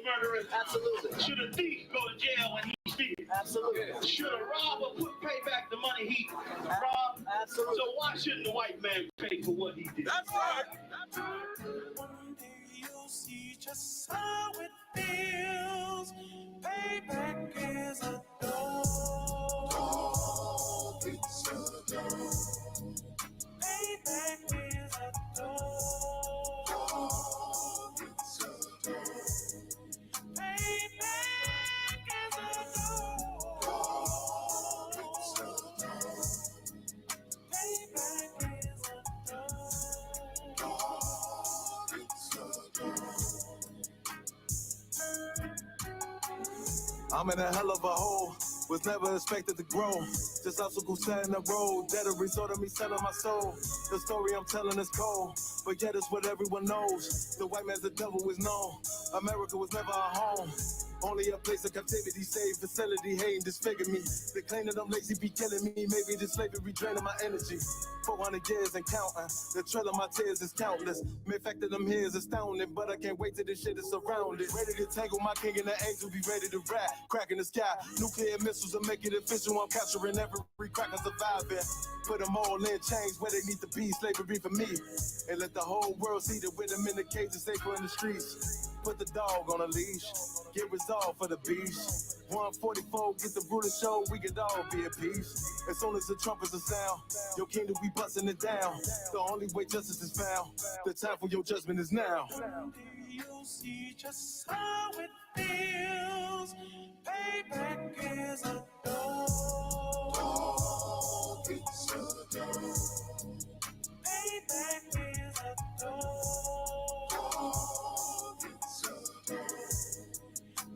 murderer? Absolutely. Should a thief go to jail when he steals? Absolutely. Should a robber pay back the money he robbed? Absolutely. So why shouldn't the white man pay for what he did? That's right. One day you'll see just how it feels. Payback is a dog. It's a dog. Payback is a dog. It's a dog. Payback is a dog. It's a dog. Payback is a dog. It's a dog. I'm in a hell of a hole, was never expected to grow. Just obstacles set in the road, that a result of me selling my soul. The story I'm telling is cold, but yet it's what everyone knows. The white man's the devil is known. America was never a home, only a place of captivity, safe facility, hating, disfigure me. They claim that I'm lazy, be killing me. Maybe the slavery draining my energy. 400 years and counting. The trail of my tears is countless. Main fact that I'm here is astounding, but I can't wait till this shit is surrounded. Ready to tangle my king and the angel, be ready to rap. Cracking the sky, nuclear missiles will make it official. I'm capturing every crack I'm surviving. Put them all in chains where they need to be. Slavery for me. And let the whole world see that with them in the cages, safer in the streets. Put the dog on a leash. Get resolved for the beast. 144, get the ruler show, we could all be at peace. As soon as the trumpets are sound, your kingdom we busting it down. The only way justice is found, the time for your judgment is now. Someday you'll see just how it feels. Payback is a dog. It's a dog. Payback is a dog. It's a dog.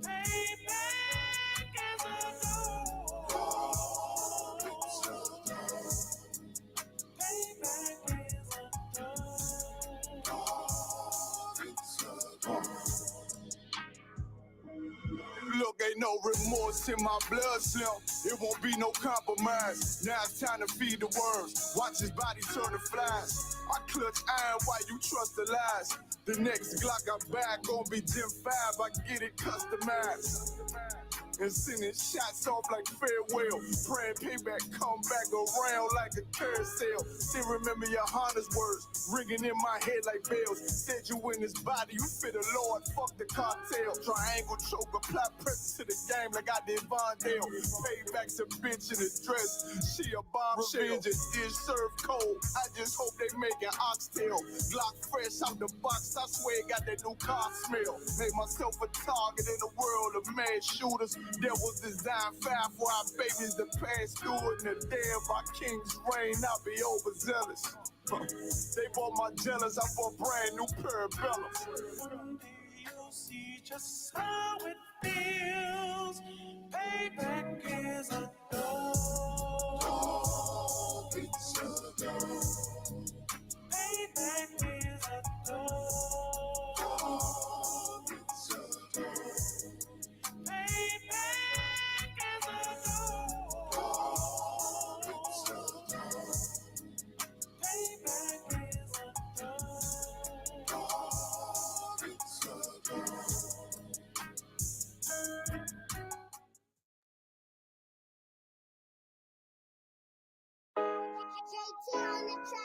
Payback is a dog. It's a dog. Payback is a dog. It's a dog. Look, ain't no remorse in my blood slim. It won't be no compromise. Now it's time to feed the worms. Watch his body turn to flies. I clutch iron while you trust the lies. The next Glock I buy gon' be Gen 5. I get it customized. And sending shots off like farewell. Praying payback come back around like a carousel. Still remember YAHANNA's words ringing in my head like bells. Said you in this body, you fit the Lord, fuck the cartel. Triangle choke, apply pressure to the game like I did Vondale. Payback's a bitch in a dress, she a bombshell. Revenge is served cold, I just hope they make an oxtail. Glock fresh out the box, I swear it got that new car smell. Made myself a target in a world of mad shooters. There was designed fire for our babies to pass through. In the day of our king's reign, I'll be overzealous. They bought my jealous, I bought brand new parabellums. One day you'll see just how it feels. Payback is a dog. It's a dog. Payback is a dog. It's a dog. Payback is a dog. It's a dog. Payback is a dog. It's a dog.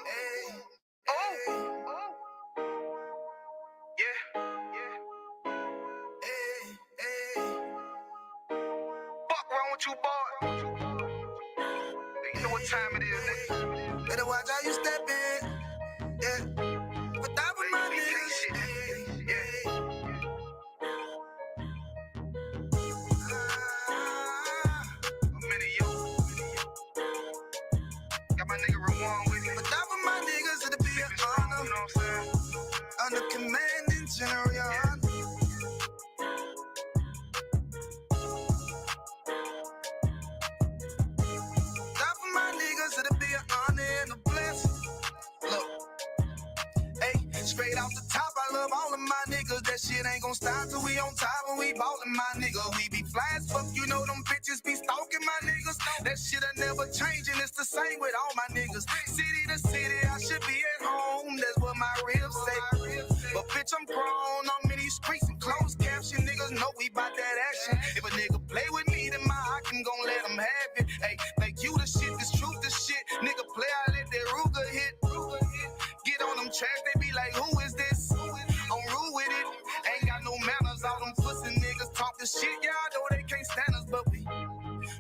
Hey, hey, yeah, yeah, hey, hey. Fuck wrong with you, boy? You know what time it is, nigga. Better watch how you step in, yeah. But that was my niggas, yeah. I'm in yo. Got my nigga Ramon with me. But that was my niggas, it'll be an honor. You know what I'm saying? Under commanding General YAHANNA. That for my niggas, it'll be an honor and a blessing. Look, hey, straight off the top, I love all of my niggas. That shit ain't gon' stop till we on top when we ballin', my nigga. We be fly as fuck, you know them bitches be stalking my niggas. That shit'll never change and it's the same with all my niggas. City to city, I should be at home, that's what my ribs say. But bitch, I'm grown, I'm in these streets and closed caption, nigga. niggas know we bout that action. If a nigga play with me, then my Hakim gon' let him have it. Hey, like you the shit, this truth the shit. Nigga play, I let that Ruger hit. Get on them tracks, they be like, who is this? I'm rude with it. Ain't got no manners, all them pussy niggas talking shit. Yeah, I know they can't stand us, but we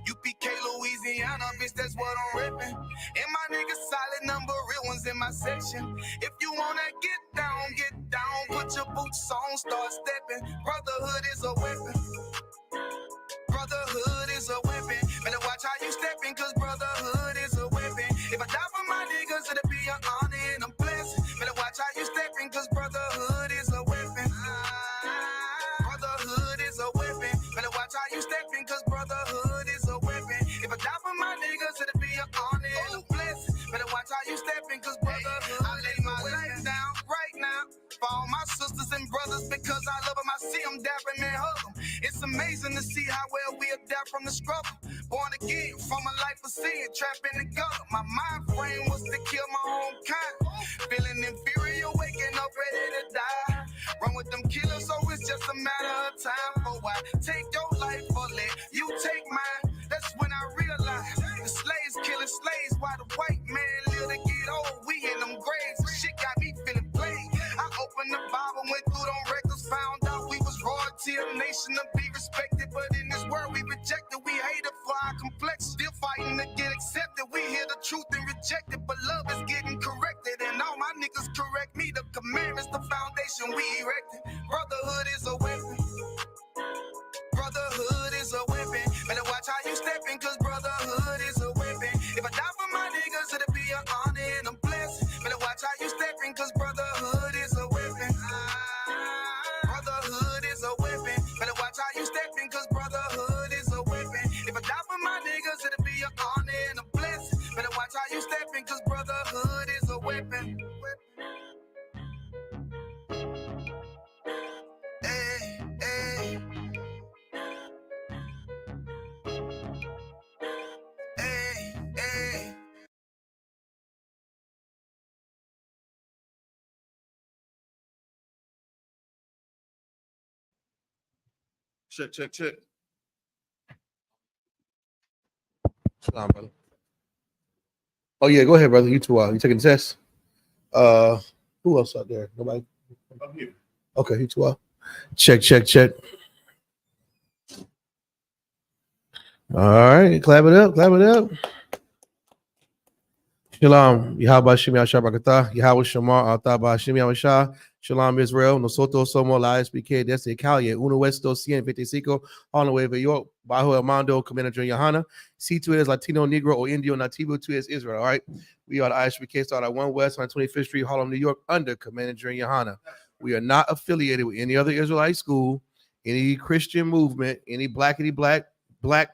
U.P.K, Louisiana, bitch, that's what I'm reppin'. And my niggas solid number, real ones in my section. If you wanna get down, put your boots on, start stepping. Brotherhood is a weapon. Brotherhood is a weapon. Better watch how you steppin', cause brotherhood is a weapon. If I die for my niggas, it'll be an honor and a blessing. Better watch how you steppin', cause brotherhood is a weapon. Brotherhood is a weapon. Better watch how you steppin', cause brotherhood is a weapon. If I die for my niggas, it'll be an honor and a blessing. Better watch how you steppin', cause brotherhood. I lay my life down right now for all my sisters and brothers, because I love them. I see them dapping and hug them. It's amazing to see how well we adapt from the struggle. Born again from a life of sin, trapped in the gutter. My mind frame was to kill my own kind. Feeling inferior, waking up ready to die. Run with them killers, so it's just a matter of time. For I take your life or let you take mine. That's when I realized the slaves killing slaves while the white man live to get old. We in them graves, shit got me feeling played. I opened the Bible, went through them records, found out we was royalty, a nation to be respected. But in this world we rejected, we hated for our complex. Still fighting to get accepted. We hear the truth and reject it, but love is getting corrected. And all my niggas correct me. The commandments, the foundation we erected. Brotherhood is a weapon. Brotherhood is a weapon. Better watch how you steppin', cause brotherhood is a weapon. If I die for my niggas, it'll be an honor and a blessing. Better watch how you steppin', cause brotherhood is a weapon. Brotherhood is a weapon. Better watch how you steppin', cause brotherhood is a weapon. If I die for my niggas, it'll be an honor and a blessing. Better watch how you steppin', cause brotherhood is a weapon. Hey, hey. Hey, hey. Check. Shalom, brother. Oh yeah, go ahead, brother. You too. You taking the test? Who else out there? Nobody. I'm here. Okay, you too. Check. All right, clap it up. Shalom. Yahweh Shemi Ashabakata. Yahweh Shamar Ataba Shemi Awashah. Shalom Israel. Nosotros somos la I.S.U.P.K desde Cali. 125 on the way to York. Bajo el mando Commander YAHANNA. Si tú eres Latino, Negro, or Indio nativo, tú eres Israel. All right. We are the I.S.U.P.K start at 1 West on 25th Street, Harlem, New York, under Commander YAHANNA. We are not affiliated with any other Israelite school, any Christian movement, any black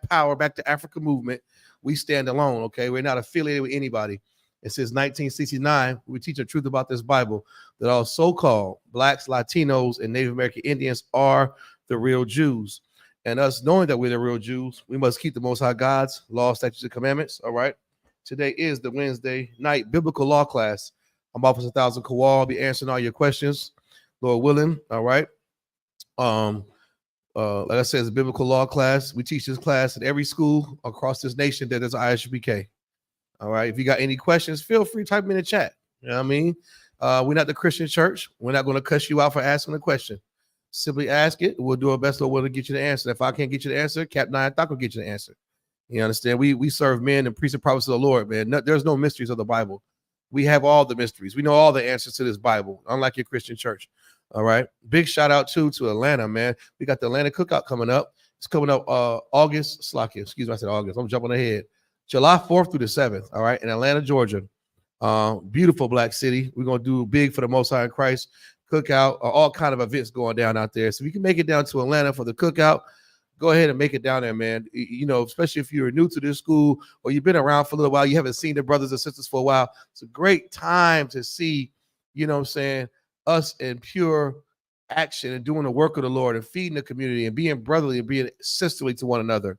power back to Africa movement. We stand alone. Okay. We're not affiliated with anybody. And since 1969, we teach the truth about this Bible, that all so-called blacks, Latinos, and Native American Indians are the real Jews. And us knowing that we're the real Jews, we must keep the Most High God's law, statutes, and commandments. All right. Today is the Wednesday night biblical law class. I'm Officer 1000 Kowal. I'll be answering all your questions, Lord willing. All right. Like I said, it's a biblical law class. We teach this class at every school across this nation that is I.S.U.P.K. All right. If you got any questions, feel free to type them in the chat. You know what I mean? We're not the Christian church. We're not going to cuss you out for asking a question. Simply ask it. We'll do our best to get you the answer. If I can't get you the answer, Captain I.S.U.P.K will get you the answer. You understand? We serve men and priests and prophets of the Lord, man. There's no mysteries of the Bible. We have all the mysteries. We know all the answers to this Bible, unlike your Christian church. All right. Big shout out to Atlanta, man. We got the Atlanta cookout coming up. It's coming up August. Excuse me, I said August. I'm jumping ahead. July 4th through the 7th. All right. In Atlanta, Georgia. Beautiful black city. We're going to do big for the Most High in Christ cookout, all kind of events going down out there. So if you can make it down to Atlanta for the cookout, go ahead and make it down there, man. You know, especially if you're new to this school or you've been around for a little while, you haven't seen the brothers and sisters for a while. It's a great time to see, you know what I'm saying, us in pure action and doing the work of the Lord and feeding the community and being brotherly and being sisterly to one another.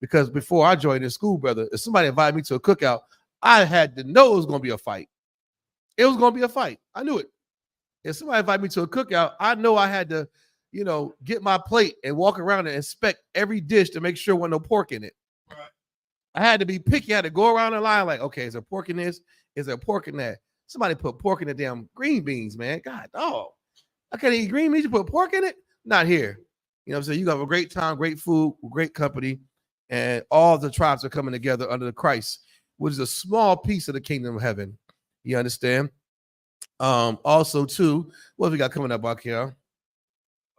Because before I joined this school, brother, if somebody invited me to a cookout, I had to know it was going to be a fight. It was going to be a fight. I knew it. If somebody invited me to a cookout, I know I had to get my plate and walk around and inspect every dish to make sure there wasn't no pork in it. Right. I had to be picky. I had to go around the line like, okay, is there pork in this? Is there pork in that? Somebody put pork in the damn green beans, man. God, dog. I can't eat green beans. You put pork in it? Not here. You know what I'm saying? You have a great time, great food, great company, and all the tribes are coming together under the Christ, which is a small piece of the kingdom of heaven. You understand? Also, too, what have we got coming up, Akira?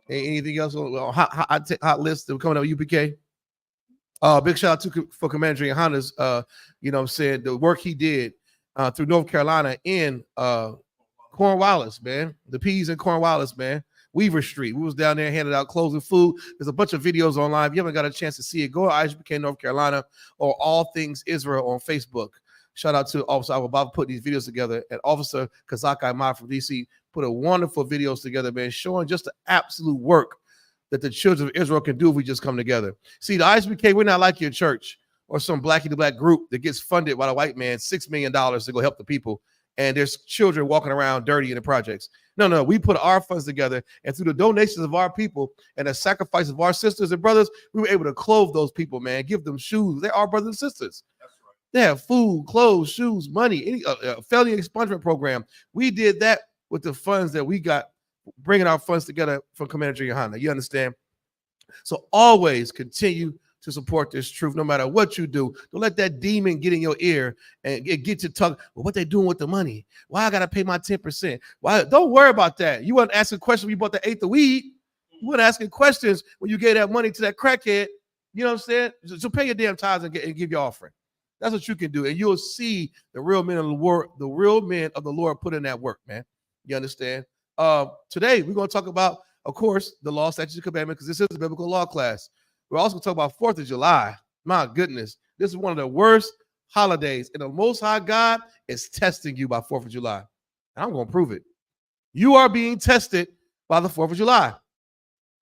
Anything else on hot list that coming up with UPK? Big shout out for Commander YAHANNA's, the work he did through North Carolina in Cornwallis, man. The P's in Cornwallis, man. Weaver Street. We was down there handing out clothes and food. There's a bunch of videos online. If you haven't got a chance to see it, go to I.S.U.P.K North Carolina or All Things Israel on Facebook. Shout out to Officer. I was about to put these videos together. And Officer Kazak Ahmad from DC put a wonderful videos together, man, showing just the absolute work that the children of Israel can do if we just come together. See, the I.S.U.P.K, we're not like your church or some blacky to black group that gets funded by the white man $6 million to go help the people. And there's children walking around dirty in the projects. No, we put our funds together, and through the donations of our people and the sacrifice of our sisters and brothers, we were able to clothe those people, man, give them shoes. They're our brothers and sisters. That's right. They have food, clothes, shoes, money, any felony expungement program. We did that with the funds that we got, bringing our funds together from Commander YAHANNA. You understand? So always continue to support this truth, no matter what you do. Don't let that demon get in your ear and get you talk. Well, what they doing with the money? Why I gotta pay my 10%? Why? Don't worry about that. You weren't asking questions when you bought the eighth of weed. You weren't asking questions when you gave that money to that crackhead. You know what I'm saying? So pay your damn tithes and give your offering. That's what you can do, and you'll see the real men of the Lord, put in that work, man. You understand? Today we're gonna talk about, of course, the law, statutes, and commandments, because this is a biblical law class. We're also going to talk about 4th of July. My goodness, this is one of the worst holidays, and the Most High God is testing you by 4th of July. And I'm going to prove it. You are being tested by the 4th of July.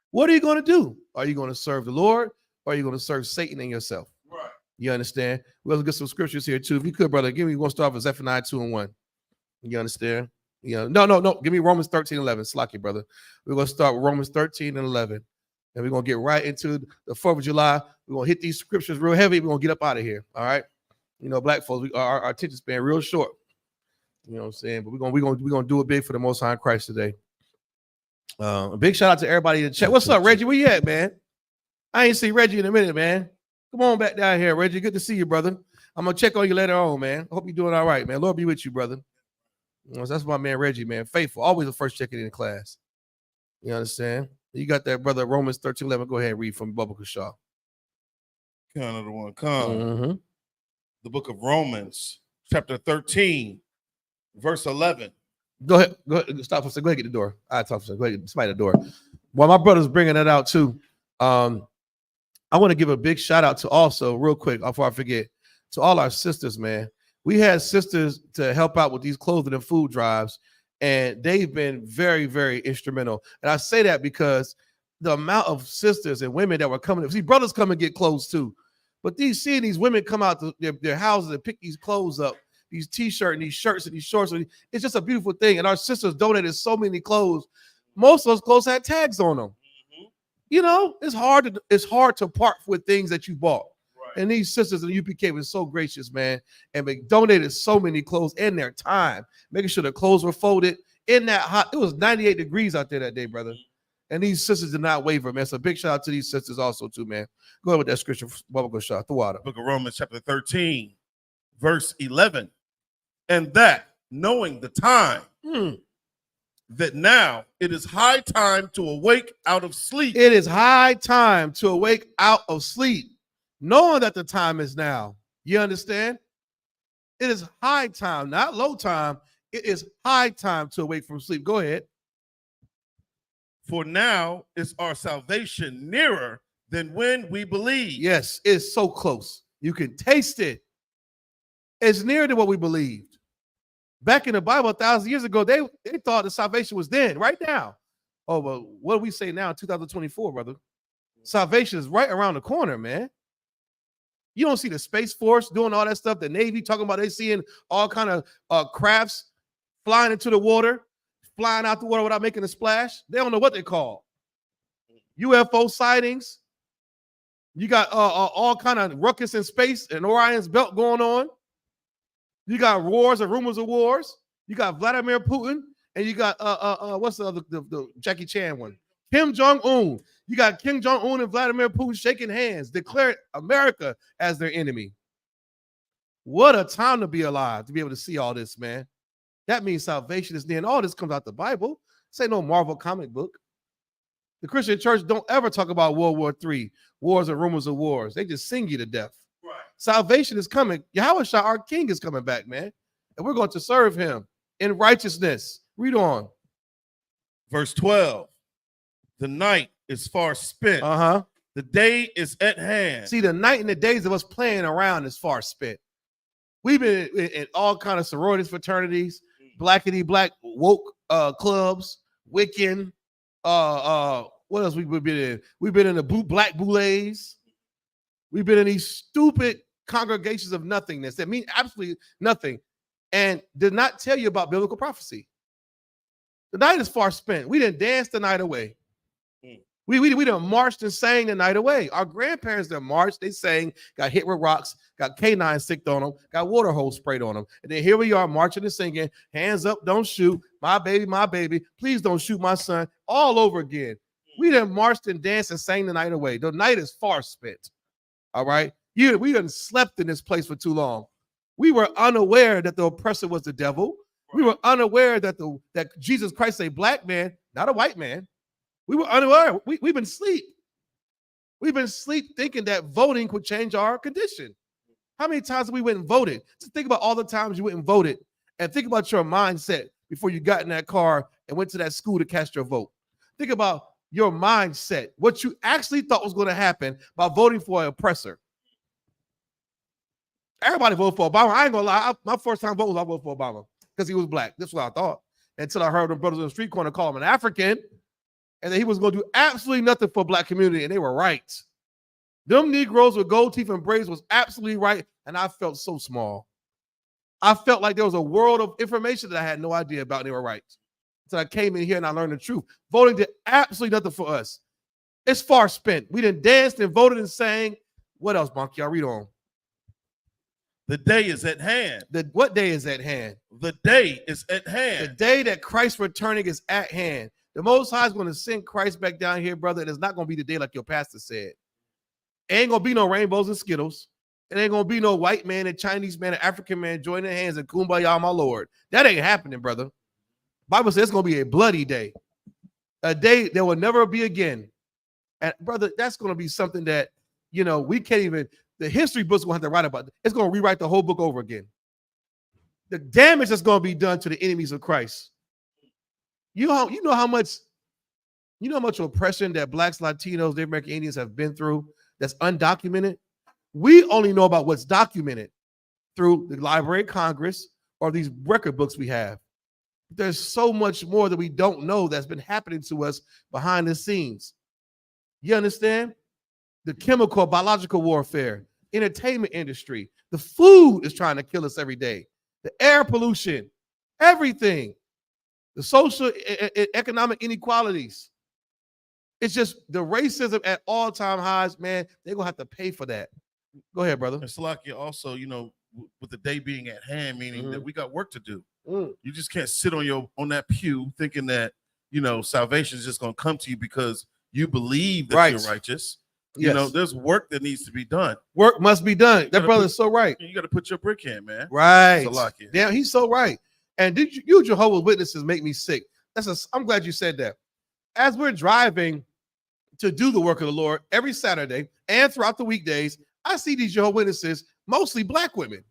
What are you going to do? Are you going to serve the Lord, or are you going to serve Satan and yourself? Right. You understand? We're going to get some scriptures here, too. If you could, brother, we're going to start with Zephaniah 2:1. You understand? No. Give me Romans 13:11. Slack you, brother. We're going to start with Romans 13:11. And we're going to get right into the 4th of July. We're going to hit these scriptures real heavy. We're going to get up out of here. All right. Black folks, our attention span real short. You know what I'm saying? But we're going to do it big for the Most High in Christ today. A big shout out to everybody in the chat. What's up, Reggie? Where you at, man? I ain't see Reggie in a minute, man. Come on back down here, Reggie. Good to see you, brother. I'm going to check on you later on, man. I hope you're doing all right, man. Lord be with you, brother. That's my man, Reggie, man. Faithful. Always the first checking in class. You understand? You got that, brother. Romans 13:11. Go ahead and read from Bubba Shaw. Another one. The book of Romans, chapter 13, verse 11. Go ahead. Stop for a second. Go ahead, get the door. I talk for a second. Go ahead, smite the door. While my brother's bringing that out too, I want to give a big shout out to also, real quick, before I forget, to all our sisters, man. We had sisters to help out with these clothing and food drives, and they've been very, very instrumental. And I say that because the amount of sisters and women that were coming, see, brothers come and get clothes too, but seeing these women come out to their houses and pick these clothes up, these t-shirts and these shirts and these shorts, it's just a beautiful thing. And our sisters donated so many clothes. Most of those clothes had tags on them. It's hard to part with things that you bought. Right. And these sisters in the UPK were so gracious, man, and they donated so many clothes in their time, making sure the clothes were folded in that hot. It was 98 degrees out there that day, brother. And these sisters did not waver, man. So big shout out to these sisters also, too, man. Go ahead with that scripture. Bubba shot the water. Book of Romans, chapter 13, verse 11. And that, knowing the time, that now it is high time to awake out of sleep. It is high time to awake out of sleep, knowing that the time is now. You understand? It is high time, not low time. It is high time to awake from sleep. Go ahead. For now is our salvation nearer than when we believe. Yes, it's so close. You can taste it. It's nearer than what we believed. Back in the Bible 1,000 years ago, they thought the salvation was then, right now. Oh, but what do we say now in 2024, brother? Salvation is right around the corner, man. You don't see the Space Force doing all that stuff. The Navy talking about they seeing all kind of crafts flying into the water, flying out the water without making a splash. They don't know what they call. UFO sightings. You got all kind of ruckus in space and Orion's belt going on. You got wars and rumors of wars. You got Vladimir Putin, and you got what's the other the Jackie Chan one? Kim Jong-un. You got Kim Jong-un and Vladimir Putin shaking hands, declaring America as their enemy. What a time to be alive, to be able to see all this, man. That means salvation is near, and all this comes out the Bible. This ain't no Marvel comic book. The Christian church don't ever talk about World War III, wars and rumors of wars. They just sing you to death. Right. Salvation is coming. Yahawashi, our King, is coming back, man. And we're going to serve him in righteousness. Read on. Verse 12. The night is far spent. The day is at hand. See, the night and the days of us playing around is far spent. We've been in all kind of sororities, fraternities, blackity black woke clubs, Wiccan. What else we've been in? We've been in the black boulets. We've been in these stupid congregations of nothingness that mean absolutely nothing and did not tell you about biblical prophecy. The night is far spent. We didn't dance the night away. We done marched and sang the night away. Our grandparents done marched, they sang, got hit with rocks, got canine sicked on them, got water hose sprayed on them. And then here we are marching and singing, hands up, don't shoot, my baby, please don't shoot my son, all over again. We done marched and danced and sang the night away. The night is far spent. All right? We done slept in this place for too long. We were unaware that the oppressor was the devil. We were unaware that Jesus Christ is a black man, not a white man. We were unaware. We've been asleep. We've been asleep thinking that voting could change our condition. How many times we went and voted? Just think about all the times you went and voted and think about your mindset before you got in that car and went to that school to cast your vote. Think about your mindset, what you actually thought was going to happen by voting for an oppressor. Everybody voted for Obama. I ain't going to lie. My first time voting, I voted for Obama because he was black. That's what I thought. Until I heard them brothers on the street corner call him an African. And that he was going to do absolutely nothing for black community, and they were right. Them Negroes with gold teeth and braids was absolutely right, and I felt so small. I felt like there was a world of information that I had no idea about, and they were right. So I came in here and I learned the truth. Voting did absolutely nothing for us. It's far spent. We done danced and voted and sang. What else, Monkey? I'll read on. The day is at hand. What day is at hand? The day is at hand. The day that Christ's returning is at hand. The Most High is going to send Christ back down here, brother, and it's not going to be the day like your pastor said. It ain't going to be no rainbows and Skittles. It ain't going to be no white man and Chinese man and African man joining their hands and kumbaya, my Lord. That ain't happening, brother. Bible says it's going to be a bloody day. A day that will never be again. And, brother, that's going to be something that, we can't even, the history books will have to write about. It's going to rewrite the whole book over again. The damage that's going to be done to the enemies of Christ. You know how much oppression that blacks, Latinos, Native American Indians have been through that's undocumented. We only know about what's documented through the Library of Congress or these record books we have. There's so much more that we don't know that's been happening to us behind the scenes. You understand? The chemical, biological warfare, entertainment industry, the food is trying to kill us every day, the air pollution, everything. The social economic inequalities. It's just the racism at all-time highs, man. They're going to have to pay for that. Go ahead, brother. And Salakia also, with the day being at hand, meaning that we got work to do. You just can't sit on that pew thinking that, salvation is just going to come to you because you believe that you're righteous. Yes. There's work that needs to be done. Work must be done. That brother's so right. You got to put your brick in, man. Right. Salakia. Damn, he's so right. And you Jehovah's Witnesses make me sick. I'm glad you said that. As we're driving to do the work of the Lord every Saturday and throughout the weekdays, I see these Jehovah's Witnesses, mostly black women.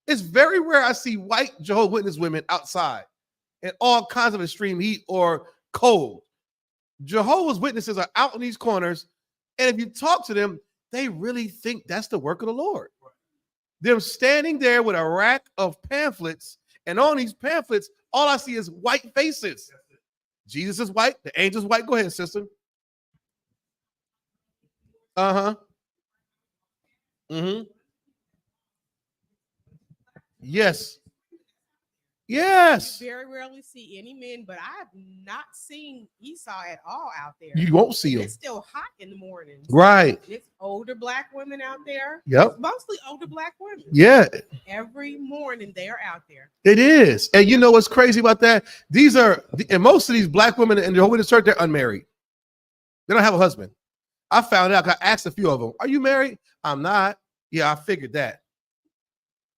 It's very rare I see white Jehovah's Witness women outside in all kinds of extreme heat or cold. Jehovah's Witnesses are out in these corners, and if you talk to them, they really think that's the work of the Lord. Them standing there with a rack of pamphlets, and on these pamphlets, all I see is white faces. Jesus is white. The angel's white. Go ahead, sister. Yes. Yes. You very rarely see any men, but I have not seen Esau at all out there. You won't see And him. it's still hot in the mornings. Right. It's older black women out there. Yep. It's mostly older black women. Yeah. Every morning they are out there. It is. And you know what's crazy about that? These are, and most of these black women in the Jehovah's Witness church, they're unmarried. They don't have a husband. I found out, I asked a few of them, are you married? I'm not. Yeah, I figured that.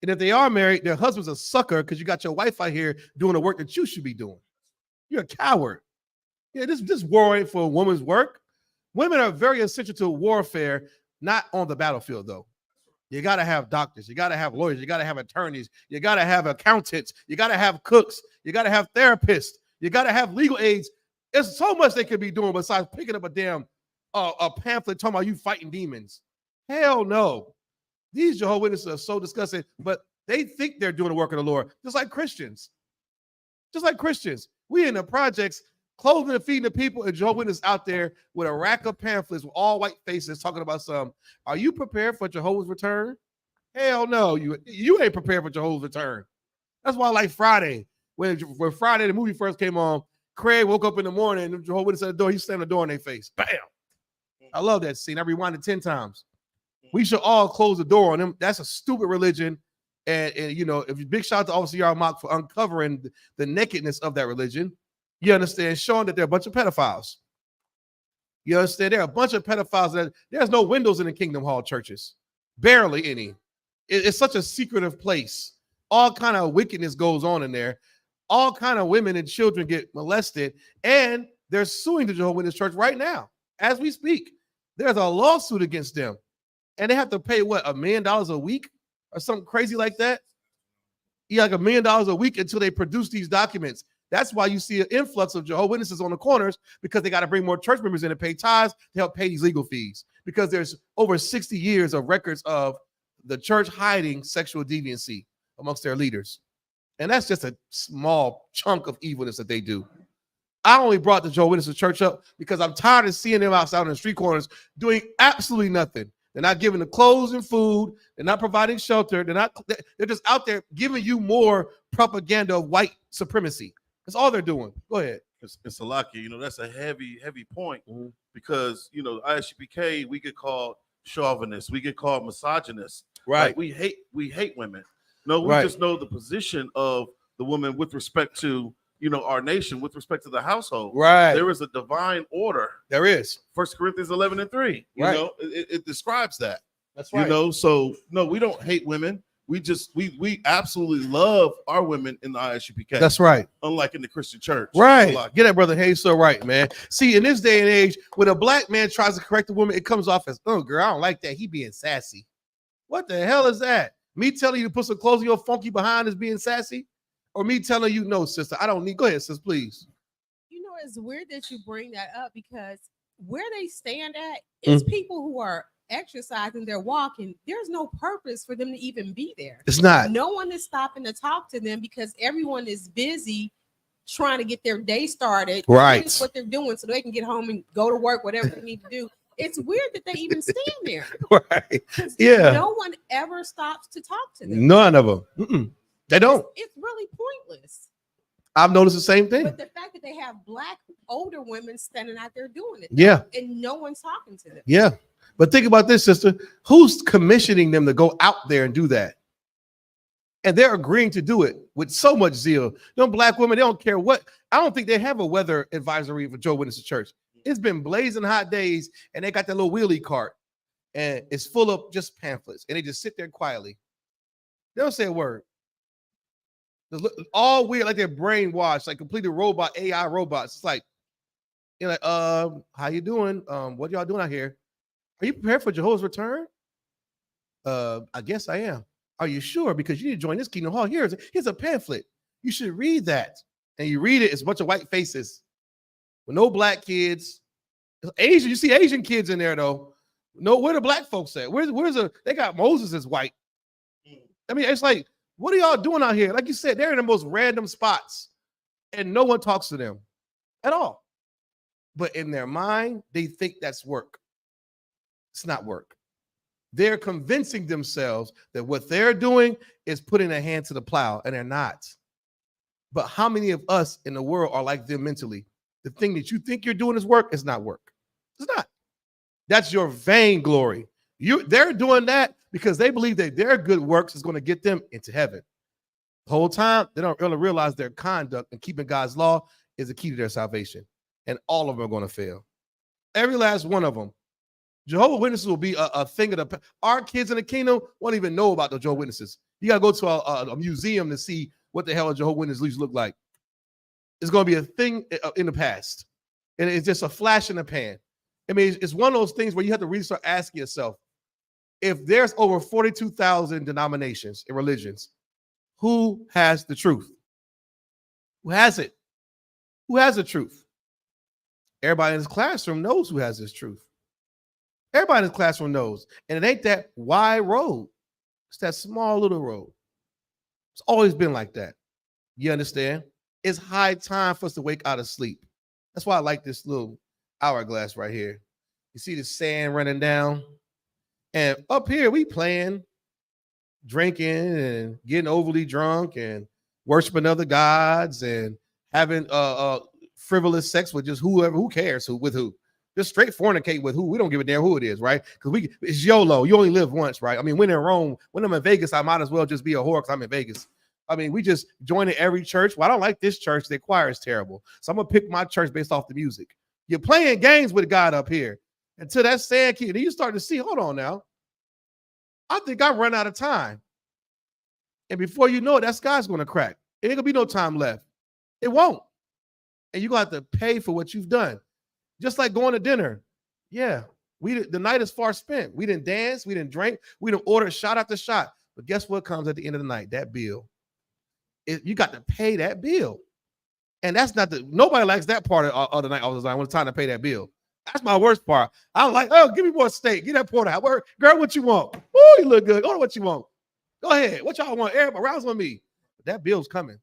And if they are married, their husband's a sucker because you got your wife out here doing the work that you should be doing. You're a coward. Yeah, this war ain't for a woman's work. Women are very essential to warfare, not on the battlefield, though. You got to have doctors. You got to have lawyers. You got to have attorneys. You got to have accountants. You got to have cooks. You got to have therapists. You got to have legal aids. There's so much they could be doing besides picking up a damn a pamphlet talking about you fighting demons. Hell no. These Jehovah's Witnesses are so disgusting, but they think they're doing the work of the Lord, just like Christians. Just like Christians. We in the projects, clothing and feeding the people, and Jehovah's Witnesses out there with a rack of pamphlets with all white faces talking about some. Are you prepared for Jehovah's return? Hell no, you ain't prepared for Jehovah's return. That's why I like Friday. When Friday the movie first came on, Craig woke up in the morning and Jehovah's Witness at the door, he slammed the door in their face. Bam! I love that scene. I rewound it 10 times. We should all close the door on them. That's a stupid religion. And you know, if big shout out to Officer Yarmak for uncovering the nakedness of that religion, you understand, showing that they're a bunch of pedophiles. You understand, there are a bunch of pedophiles that there's no windows in the Kingdom Hall churches, barely any. It's such a secretive place. All kind of wickedness goes on in there. All kind of women and children get molested, and they're suing the Jehovah's Witness Church right now as we speak. There's a lawsuit against them, and they have to pay what, $1 million a week or something crazy like that. Yeah, like $1 million a week until they produce these documents. That's why you see an influx of Jehovah's Witnesses on the corners, because they got to bring more church members in to pay tithes to help pay these legal fees, because there's over 60 years of records of the church hiding sexual deviancy amongst their leaders. And that's just a small chunk of evilness that they do. I only brought the Jehovah's Witnesses church up because I'm tired of seeing them outside on the street corners doing absolutely nothing. They're not giving the clothes and food. They're not providing shelter. They're just out there giving you more propaganda of white supremacy. That's all they're doing. Go ahead. It's Salaki, you know, that's a heavy point, because, you know, I.S.U.P.K, we get called chauvinists. We get called misogynists. Right. Like, we hate women. No, we just know the position of the woman with respect to, you know, our nation, with respect to the household. Right. There is a divine order. There is. 1 Corinthians 11:3. You Right. know, it describes that. That's right. You know, so no, we don't hate women. We just we absolutely love our women in the I.S.U.P.K. That's right. Unlike in the Christian church. Right. Salaki. Get that, brother Hayes. So right, man. See, in this day and age, when a black man tries to correct a woman, it comes off as, oh, girl, I don't like that. He being sassy. What the hell is that? Me telling you to put some clothes on your funky behind is being sassy? Or me telling you, no, sister, I don't need. Go ahead, sis, please. You know, it's weird that you bring that up, because where they stand at is people who are exercising, they're walking. There's no purpose for them to even be there. It's not. No one is stopping to talk to them because everyone is busy trying to get their day started. Right. Finish what they're doing so they can get home and go to work, whatever they need to do. It's weird that they even stand there. Right. Yeah. No one ever stops to talk to them. None of them. They don't. It's really pointless. I've noticed the same thing. But the fact that they have black older women standing out there doing it. Yeah. And no one's talking to them. Yeah. But think about this, sister. Who's commissioning them to go out there and do that? And they're agreeing to do it with so much zeal. Them black women, they don't care what. I don't think they have a weather advisory for Jehovah's Witness Church. It's been blazing hot days, and they got that little wheelie cart, and it's full of just pamphlets, and they just sit there quietly. They don't say a word. All weird, like they're brainwashed, like completely robot, AI robots. It's like, you're like, how you doing? What y'all doing out here? Are you prepared for Jehovah's return? I guess I am. Are you sure? Because you need to join this Kingdom Hall. Here's a pamphlet. You should read that. And you read it, it's a bunch of white faces with no black kids. Asian, you see Asian kids in there though. No, where the black folks at? They got Moses as white. I mean, it's like, what are y'all doing out here? Like you said, they're in the most random spots and no one talks to them at all. But in their mind, they think that's work. It's not work. They're convincing themselves that what they're doing is putting a hand to the plow, and they're not. But how many of us in the world are like them mentally? The thing that you think you're doing is work is not work. It's not. That's your vainglory. They're doing that because they believe that their good works is going to get them into heaven. The whole time, they don't really realize their conduct and keeping God's law is the key to their salvation. And all of them are going to fail. Every last one of them. Jehovah's Witnesses will be a thing of the. Our kids in the kingdom won't even know about the Jehovah's Witnesses. You got to go to a museum to see what the hell a Jehovah's Witness look like. It's going to be a thing in the past. And it's just a flash in the pan. I mean, it's one of those things where you have to really start asking yourself, if there's over 42,000 denominations and religions, who has the truth? Who has it? Who has the truth? Everybody in this classroom knows who has this truth. Everybody in this classroom knows. And it ain't that wide road. It's that small little road. It's always been like that. You understand? It's high time for us to wake out of sleep. That's why I like this little hourglass right here. You see the sand running down? And up here, we playing, drinking, and getting overly drunk, and worshiping other gods, and having frivolous sex with just whoever, who cares with who. Just straight fornicate with who. We don't give a damn who it is, right? Because it's YOLO. You only live once, right? I mean, when in Rome, when I'm in Vegas, I might as well just be a whore because I'm in Vegas. I mean, we just join in every church. Well, I don't like this church. The choir is terrible. So I'm going to pick my church based off the music. You're playing games with God up here until that sand key. Then you start to see, hold on now. I think I run out of time. And before you know it, that sky's going to crack. It ain't going to be no time left. It won't. And you're going to have to pay for what you've done. Just like going to dinner. Yeah, the night is far spent. We didn't dance. We didn't drink. We didn't order shot after shot. But guess what comes at the end of the night? That bill. You got to pay that bill. And that's not nobody likes that part of the night all the time when it's time to pay that bill. That's my worst part. I'm like, oh, give me more steak. Get that porter out. Girl, what you want? Oh, you look good. Order what you want. Go ahead. What y'all want? Everybody rouse on me. But that bill's coming.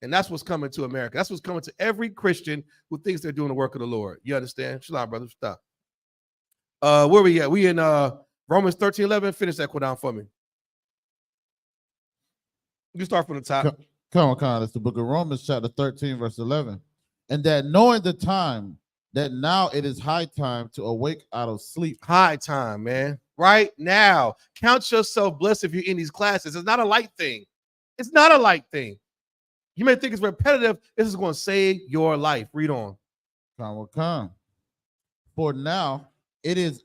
And that's what's coming to America. That's what's coming to every Christian who thinks they're doing the work of the Lord. You understand? Shalom, brother. Stop. Where we at? We in Romans 13:11. Finish that quote down for me. You start from the top. Come on. It's the book of Romans, chapter 13, verse 11. And that knowing the time, that now it is high time to awake out of sleep. High time, man. Right now. Count yourself blessed if you're in these classes. It's not a light thing. It's not a light thing. You may think it's repetitive. This is going to save your life. Read on. Come. For now, it is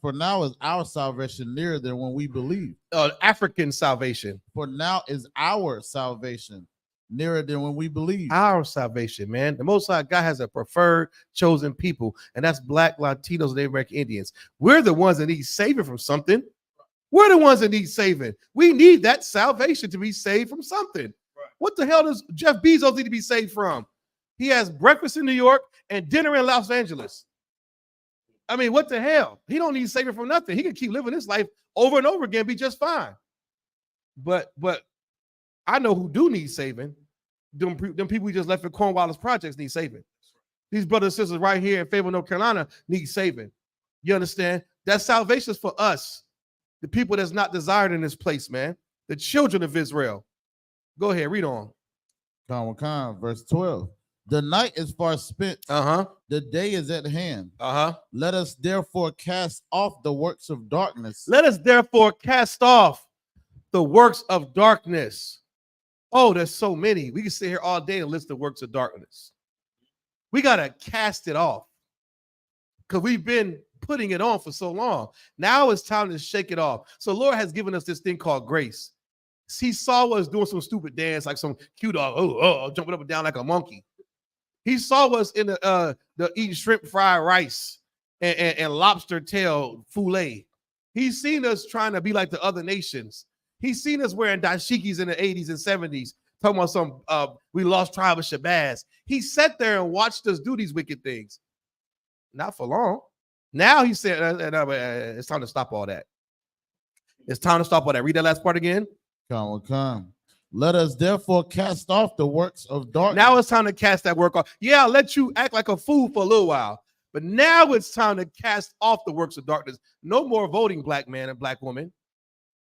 for now is our salvation nearer than when we believe. African salvation. For now is our salvation nearer than when we believe. Our salvation, man. The Most High God has a preferred chosen people, and that's Black, Latinos, and American Indians. We're the ones that need saving from something. We're the ones that need saving. We need that salvation to be saved from something. What the hell does Jeff Bezos need to be saved from? He has breakfast in New York and dinner in Los Angeles. I mean, what the hell? He don't need saving from nothing. He can keep living his life over and over again, be just fine. But I know who do need saving. Them people we just left in Cornwallis Projects need saving. These brothers and sisters right here in Fayetteville, North Carolina need saving. You understand? That salvation is for us, the people that's not desired in this place, man. The children of Israel. Go ahead, read on. Verse 12. The night is far spent. The day is at hand. Let us therefore cast off the works of darkness. Let us therefore cast off the works of darkness. Oh, there's so many. We can sit here all day and list the works of darkness. We got to cast it off because we've been putting it on for so long. Now it's time to shake it off. So Lord has given us this thing called grace. He saw us doing some stupid dance, like some cute dog, jumping up and down like a monkey. He saw us in the eating shrimp fried rice and lobster tail filet. He's seen us trying to be like the other nations. He's seen us wearing dashikis in the 80s and 70s, talking about some we lost tribe of Shabazz. He sat there and watched us do these wicked things. Not for long. Now he said, it's time to stop all that. It's time to stop all that. Read that last part again. Come. Let us therefore cast off the works of darkness. Now it's time to cast that work off. Yeah, I'll let you act like a fool for a little while, but now it's time to cast off the works of darkness. No more voting, black man and black woman.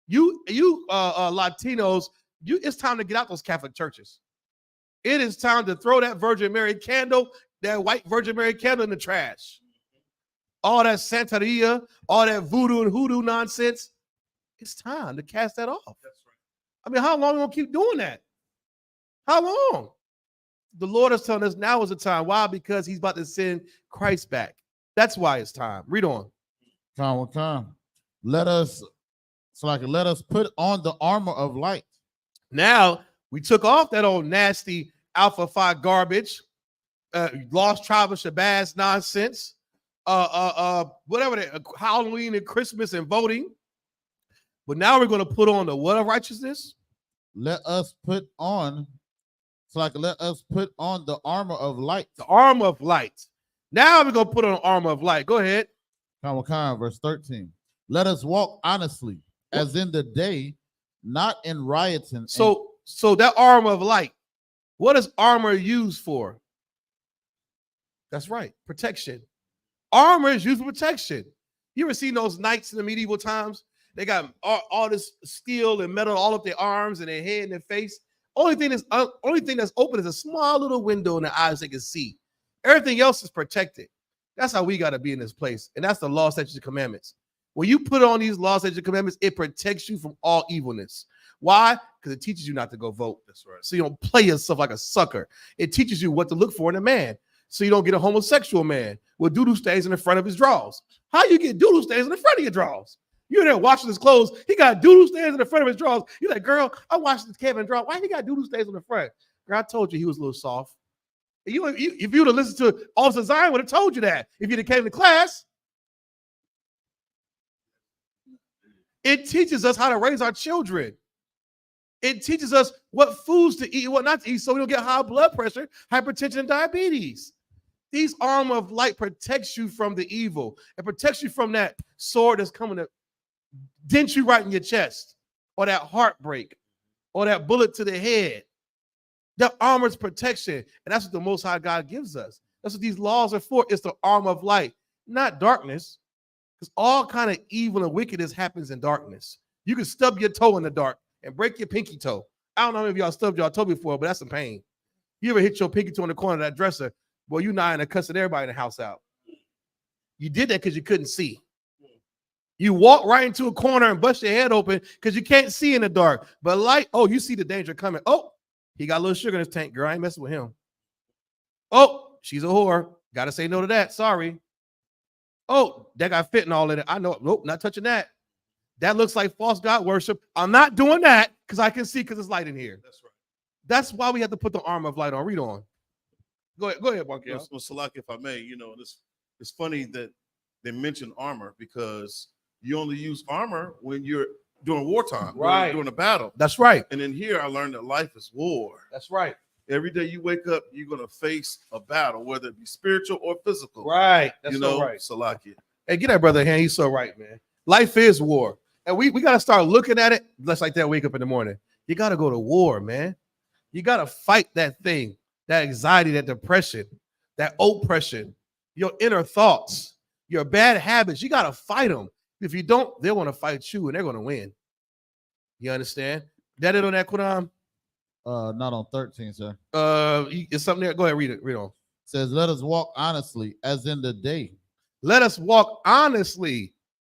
You Latinos, it's time to get out those Catholic churches. It is time to throw that Virgin Mary candle, that white Virgin Mary candle in the trash. All that Santeria, all that voodoo and hoodoo nonsense. It's time to cast that off. That's right. I mean, how long are we going to keep doing that? How long? The Lord is telling us now is the time. Why? Because he's about to send Christ back. That's why it's time. Read on. Come. Let us put on the armor of light. Now, we took off that old nasty Alpha Phi garbage, lost tribe of Shabazz nonsense, whatever, Halloween and Christmas and voting. But now we're going to put on the what of righteousness? Let us put on the armor of light. The armor of light. Now we're going to put on the armor of light. Go ahead. Verse 13. Let us walk honestly, as in the day, not in rioting. So that armor of light, what is armor used for? That's right, protection. Armor is used for protection. You ever seen those knights in the medieval times? They got all this steel and metal all up their arms and their head and their face. Only thing that's open is a small little window in their eyes they can see. Everything else is protected. That's how we got to be in this place. And that's the law, statutes, and commandments. When you put on these laws, statutes, and commandments, it protects you from all evilness. Why? Because it teaches you not to go vote. That's right. So you don't play yourself like a sucker. It teaches you what to look for in a man. So you don't get a homosexual man with doodoo stains in the front of his drawers. How you get doodoo stains in the front of your drawers? You're there washing his clothes. He got doodoo stains in the front of his drawers. You're like, girl, I washed this Kevin drawer. Why he got doodoo stains on the front? Girl, I told you he was a little soft. If you would have listened to Officer Zion, would have told you that. If you'd have came to class. It teaches us how to raise our children. It teaches us what foods to eat and what not to eat so we don't get high blood pressure, hypertension, and diabetes. These armor of light protects you from the evil. It protects you from that sword that's coming to dent you right in your chest, or that heartbreak, or that bullet to the head. That armor is protection, and that's what the Most High God gives us. That's what these laws are for. It's the armor of light, not darkness, because all kind of evil and wickedness happens in darkness. You can stub your toe in the dark and break your pinky toe. I don't know if y'all stubbed y'all toe before, but that's some pain. You ever hit your pinky toe in the corner of that dresser? Boy, you nigh and cussing everybody in the house out. You did that because you couldn't see. You walk right into a corner and bust your head open because you can't see in the dark. But light, oh, you see the danger coming. Oh, he got a little sugar in his tank. Girl, I ain't messing with him. Oh, she's a whore. Got to say no to that. Sorry. Oh, that got fentanyl in it. I know. Nope, not touching that. That looks like false God worship. I'm not doing that because I can see because it's light in here. That's right. That's why we have to put the armor of light on. Read on. Go ahead, Bunky. Well, Salak, if I may, it's funny that they mention armor because you only use armor when you're during wartime, right? During a battle. That's right. And then here I learned that life is war. That's right. Every day you wake up, you're gonna face a battle, whether it be spiritual or physical. Right. That's so right. Salakia. Hey, get that brother a hand. He's so right, man. Life is war. And we got to start looking at it just like that. Wake up in the morning. You got to go to war, man. You got to fight that thing, that anxiety, that depression, that oppression, your inner thoughts, your bad habits. You got to fight them. If you don't, they're going to fight you and they're going to win. You understand? That it on that Quran? Not on 13, sir. It's something there. Go ahead, read it. Read on. It says, let us walk honestly as in the day. Let us walk honestly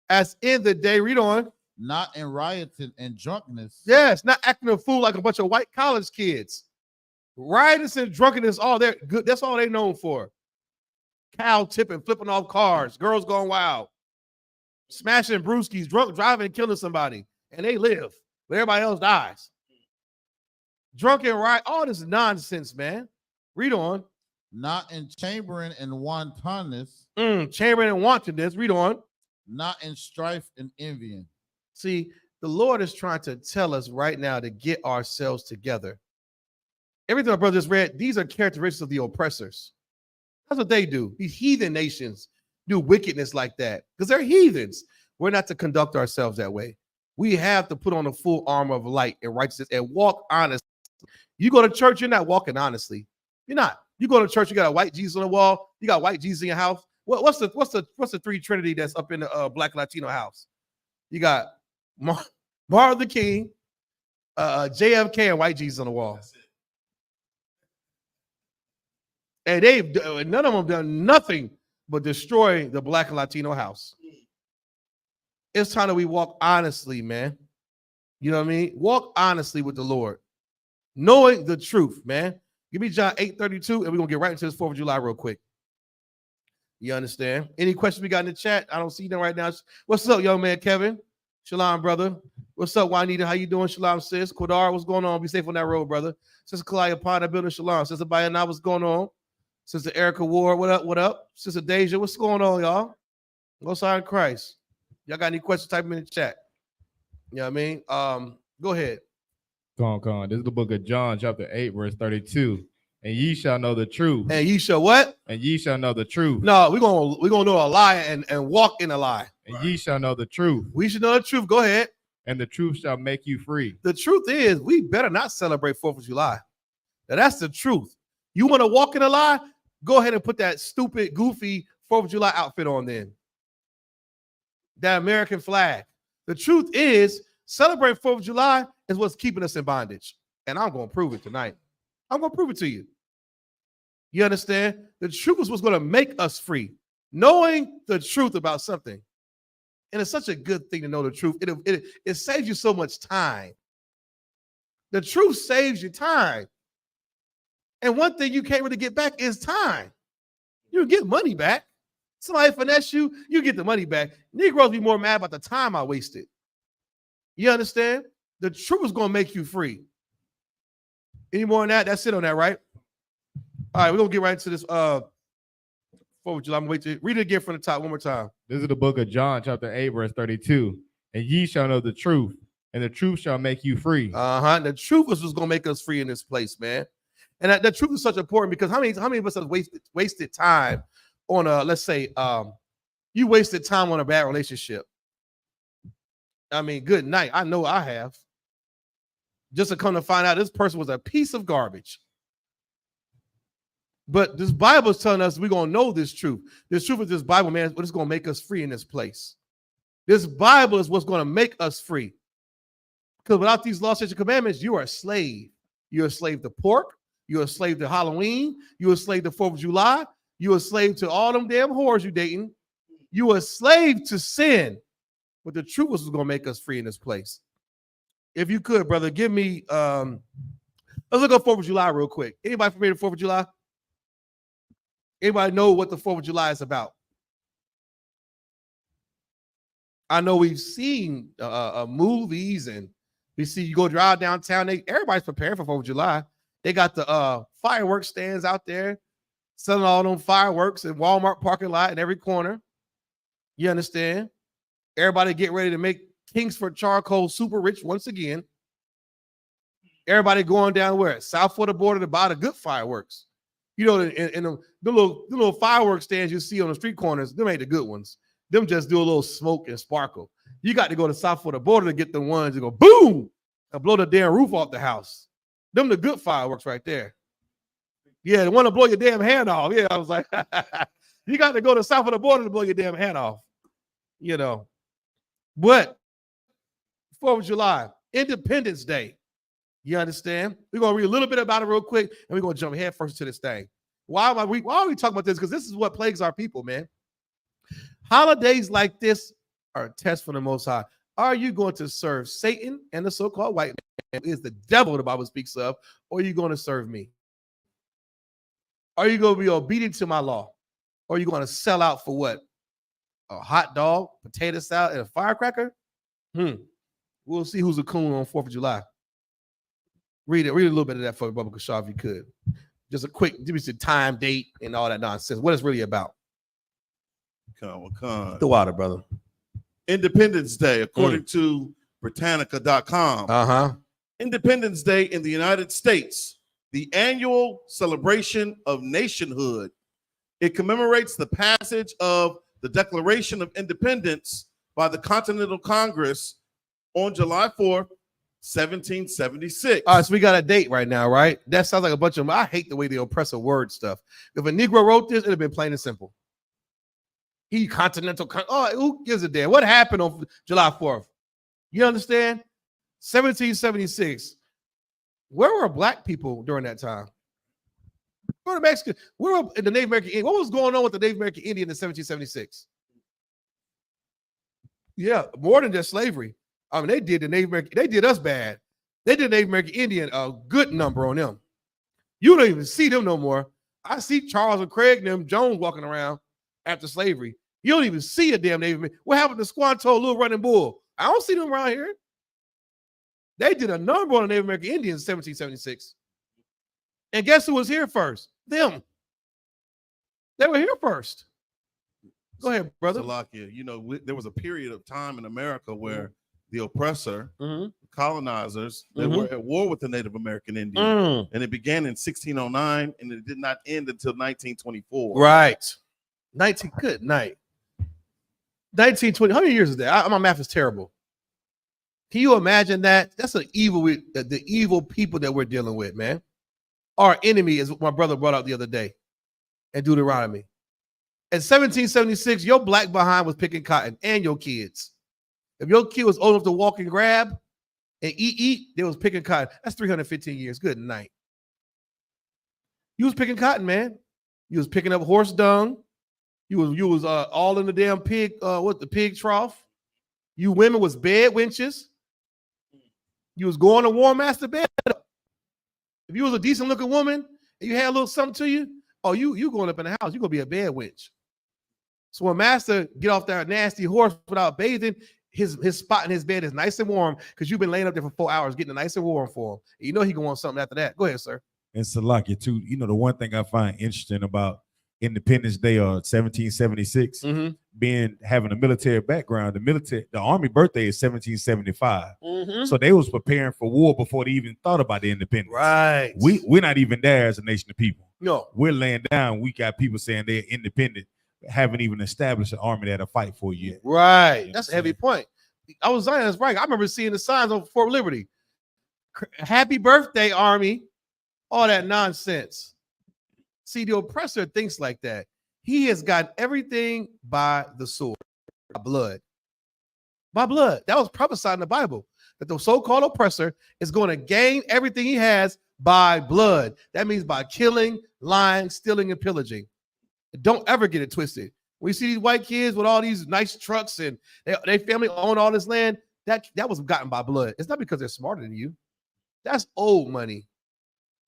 as in the day. Read on. Not in rioting and drunkenness. Yes, not acting a fool like a bunch of white college kids. Rioting and drunkenness, all they're good. That's all they're known for. Cow tipping, flipping off cars, girls going wild, smashing brewskis, drunk driving and killing somebody, and they live, but everybody else dies. Drunk and riot, all this nonsense, man. Read on. Not in chambering and wantonness. Chambering and wantonness. Read on. Not in strife and envying. See, the Lord is trying to tell us right now to get ourselves together. Everything our brother just read, these are characteristics of the oppressors. That's what they do. These heathen nations do wickedness like that because they're heathens. We're not to conduct ourselves that way. We have to put on the full armor of light and righteousness and walk honestly. You go to church, you're not walking honestly. You're not. You go to church, you got a white Jesus on the wall. You got white Jesus in your house. What's the three Trinity that's up in the Black Latino house? You got Martin Luther King, JFK, and white Jesus on the wall. And none of them done nothing but destroy the Black and Latino house. It's time that we walk honestly, man. You know what I mean? Walk honestly with the Lord, knowing the truth, man. Give me John 8:32, and we're going to get right into this 4th of July real quick. You understand? Any questions we got in the chat? I don't see them right now. What's up, young man, Kevin? Shalom, brother. What's up, Juanita? How you doing? Shalom, sis. Kodar, what's going on? Be safe on that road, brother. Sister Kalaya Pond, building Shalom. Sister Bayana, what's going on? Sister Erica Ward, what up, what up? Sister Deja, what's going on, y'all? Go sign Christ. Y'all got any questions, type them in the chat. You know what I mean? Go ahead. Come on. This is the book of John, chapter 8, verse 32. And ye shall know the truth. And ye shall what? And ye shall know the truth. No, we're gonna know a lie and walk in a lie. And ye shall know the truth. We should know the truth. Go ahead. And the truth shall make you free. The truth is, we better not celebrate 4th of July. Now, that's the truth. You want to walk in a lie? Go ahead and put that stupid, goofy 4th of July outfit on then. That American flag. The truth is, celebrating 4th of July is what's keeping us in bondage. And I'm going to prove it tonight. I'm going to prove it to you. You understand? The truth is what's going to make us free. Knowing the truth about something. And it's such a good thing to know the truth. It saves you so much time. The truth saves you time. And one thing you can't really get back is time. You get money back. Somebody finesse you, you get the money back. Negroes be more mad about the time I wasted. You understand? The truth is going to make you free. Any more on that? That's it on that, right? All right, we're going to get right into this 4th of July. I'm going to wait to read it again from the top one more time. This is the book of John, chapter 8, verse 32. And ye shall know the truth, and the truth shall make you free. The truth is what's going to make us free in this place, man. And that truth is such important because how many of us have wasted time on let's say, you wasted time on a bad relationship. I mean, good night. I know I have. Just to come to find out this person was a piece of garbage. But this Bible is telling us we're going to know this truth. This truth is this Bible, man, what is going to make us free in this place. This Bible is what's going to make us free. Because without these laws, statutes, and commandments, you are a slave. You're a slave to pork. You're a slave to Halloween. You're a slave to 4th of July. You're a slave to all them damn whores you dating. You're a slave to sin. But the truth is what's going to make us free in this place. If you could, brother, give me, let's look at 4th of July real quick. Anybody familiar with 4th of July? Anybody know what the 4th of July is about? I know we've seen movies and we see you go drive downtown. Everybody's preparing for 4th of July. They got the fireworks stands out there selling all them fireworks in Walmart parking lot in every corner. You understand? Everybody get ready to make Kingsford charcoal super rich once again. Everybody going down where? South of the border to buy the good fireworks. You know, in the little fireworks stands you see on the street corners, them ain't the good ones. Them just do a little smoke and sparkle. You got to go to south of the border to get the ones that go boom and blow the damn roof off the house. Them the good fireworks right there. Yeah, the one to blow your damn hand off. Yeah, I was like, you got to go to south of the border to blow your damn hand off. You know. But 4th of July, Independence Day. You understand? We're going to read a little bit about it real quick, and we're going to jump head first to this thing. Why are we talking about this? Because this is what plagues our people, man. Holidays like this are a test from the Most High. Are you going to serve Satan and the so-called white man, who is the devil the Bible speaks of, or are you going to serve me? Are you going to be obedient to my law? Or are you going to sell out for what? A hot dog, potato salad, and a firecracker? We'll see who's a coon on 4th of July. Read a little bit of that for me, Brother Kashaw, if you could. Just a quick, give me some time, date, and all that nonsense. What it's really about. Come. The water, brother. Independence Day, according to Britannica.com. Independence Day in the United States, the annual celebration of nationhood. It commemorates the passage of the Declaration of Independence by the Continental Congress on July 4th, 1776. All right, so we got a date right now, right? That sounds like a bunch of, I hate the way they oppress a word stuff. If a Negro wrote this, it'd have been plain and simple. Who gives a damn? What happened on July 4th? You understand? 1776. Where were black people during that time? Go to Mexico. We were in the Native American Indian. What was going on with the Native American Indian in 1776? Yeah, more than just slavery. I mean, they did the Native American, they did us bad. They did the Native American Indian a good number on them. You don't even see them no more. I see Charles and Craig and them Jones walking around after slavery. You don't even see a damn Native American. What happened to Squanto, Little Running Bull? I don't see them around here. They did a number on the Native American Indians in 1776. And guess who was here first? Them. They were here first. Go ahead, brother. Salakia, you know, there was a period of time in America where the oppressor, colonizers, they were at war with the Native American Indian. And it began in 1609 and it did not end until 1924. Right. Good night. 1920. How many years is that? My math is terrible. Can you imagine that? That's the evil people that we're dealing with, man. Our enemy is what my brother brought out the other day in Deuteronomy. In 1776, your black behind was picking cotton and your kids. If your kid was old enough to walk and grab and eat, they was picking cotton. That's 315 years. Good night. You was picking cotton, man. You was picking up horse dung. You was all in the damn pig, the pig trough. You women was bed wenches. You was going to War Master bed up. If you was a decent looking woman and you had a little something to you, oh, you going up in the house, you're gonna be a bed wench. So when Master get off that nasty horse without bathing, his spot in his bed is nice and warm because you've been laying up there for 4 hours getting it nice and warm for him. And you know he gonna want something after that. Go ahead, sir. And Salakia too, you know, the one thing I find interesting about Independence Day of 1776 having a military background, the army birthday is 1775. So they was preparing for war before they even thought about the independence. Right. We're not even there as a nation of people. No. We're laying down. We got people saying they're independent, haven't even established an army that'll fight for you yet. Right. That's a heavy point. I was saying that's right. I remember seeing the signs on Fort Liberty. Happy birthday, Army. All that nonsense. See, the oppressor thinks like that. He has got everything by the sword, by blood. By blood. That was prophesied in the Bible, that the so-called oppressor is going to gain everything he has by blood. That means by killing, lying, stealing, and pillaging. Don't ever get it twisted. When you see these white kids with all these nice trucks and their family own all this land, that was gotten by blood. It's not because they're smarter than you. That's old money.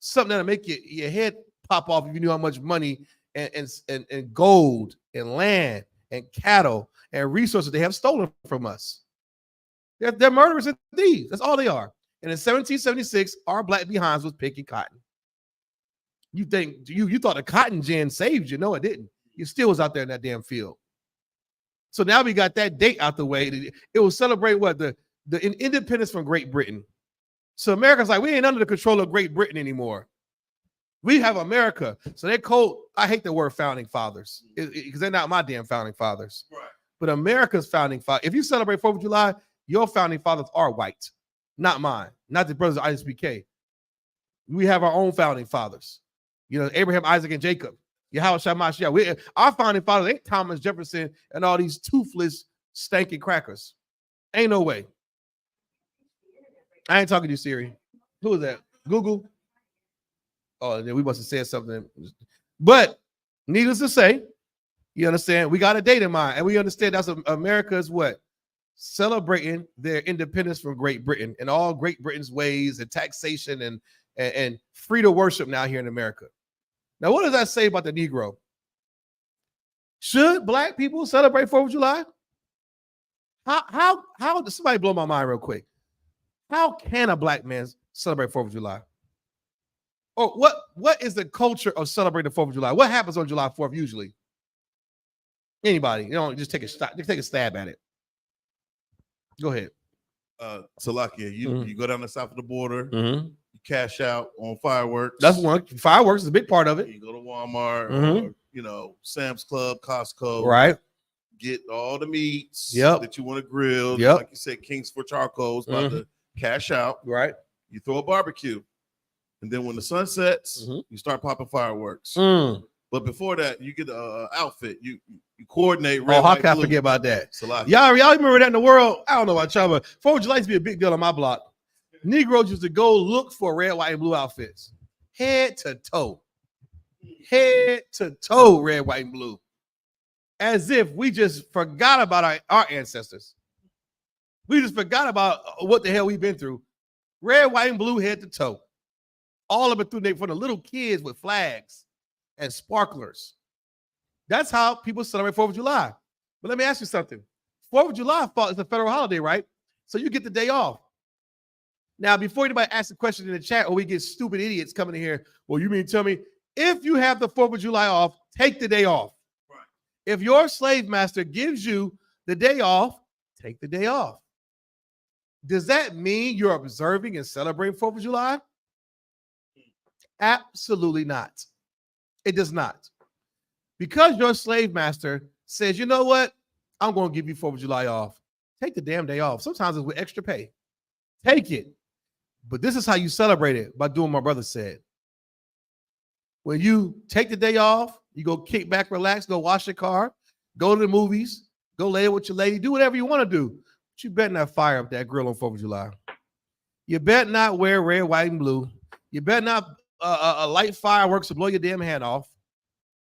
Something that'll make your head pop off if you knew how much money and gold and land and cattle and resources they have stolen from us. They're murderers and thieves. That's all they are. And in 1776, our black behinds was picking cotton. You think you thought the cotton gin saved you? No, it didn't. You still was out there in that damn field. So now we got that date out the way. It will celebrate what the independence from Great Britain. So America's like, we ain't under the control of Great Britain anymore. We have America. So they're called, I hate the word founding fathers because they're not my damn founding fathers. Right. But America's founding father. If you celebrate 4th of July, your founding fathers are white, not mine, not the brothers of I.S.U.P.K. We have our own founding fathers. You know, Abraham, Isaac, and Jacob. YAHANNA. Our founding fathers ain't Thomas Jefferson and all these toothless, stinking crackers. Ain't no way. I ain't talking to you, Siri. Who is that? Google? Oh, we must have said something. But needless to say, you understand, we got a date in mind, and we understand that's America's what? Celebrating their independence from Great Britain and all Great Britain's ways and taxation and free to worship now here in America. Now, what does that say about the Negro? Should black people celebrate 4th of July? How does somebody blow my mind real quick? How can a black man celebrate 4th of July? Or what is the culture of celebrating the 4th of July? What happens on July 4th usually? Anybody, just take a stab at it. Go ahead. Salakia, you go down the south of the border, you cash out on fireworks. That's one. Fireworks is a big part of it. You go to Walmart or Sam's Club, Costco. Right. Get all the meats that you want to grill. Like you said, Kings for Charcoals, about to cash out. Right. You throw a barbecue. And then when the sun sets, you start popping fireworks. But before that, you get an outfit. You coordinate. How can I forget about that? Y'all remember that in the world? I don't know about y'all, but 4th of July used to be a big deal on my block. Negroes used to go look for red, white, and blue outfits, head to toe. Head to toe, red, white, and blue. As if we just forgot about our ancestors. We just forgot about what the hell we've been through. Red, white, and blue, head to toe. All of it through for the little kids with flags and sparklers. That's how people celebrate 4th of July. But let me ask you something. 4th of July is a federal holiday, right? So you get the day off. Now, before anybody asks a question in the chat or we get stupid idiots coming in here, well, you mean tell me if you have the 4th of July off, take the day off. Right. If your slave master gives you the day off, take the day off. Does that mean you're observing and celebrating 4th of July? Absolutely not. It does not. Because your slave master says, you know what? I'm going to give you 4th of July off. Take the damn day off. Sometimes it's with extra pay. Take it. But this is how you celebrate it, by doing what my brother said. When you take the day off, you go kick back, relax, go wash your car, go to the movies, go lay with your lady, do whatever you want to do. But you better not fire up that grill on 4th of July. You better not wear red, white, and blue. You better not light fireworks to blow your damn hand off.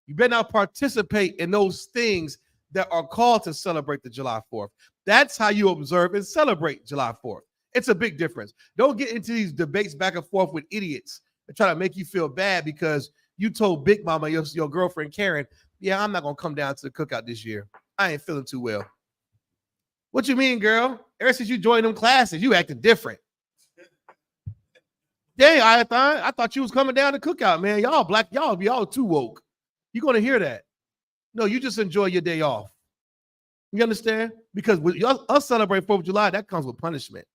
You better not participate in those things that are called to celebrate the July 4th. That's how you observe and celebrate July 4th. It's a big difference. Don't get into these debates back and forth with idiots that try to make you feel bad because you told Big Mama, your girlfriend Karen, yeah, I'm not going to come down to the cookout this year. I ain't feeling too well. What you mean, girl? Ever since you joined them classes, you acting different. Dang, I thought you was coming down to cookout, man. Y'all black, y'all too woke. You're going to hear that. No, you just enjoy your day off. You understand? Because with us celebrate 4th of July, that comes with punishment.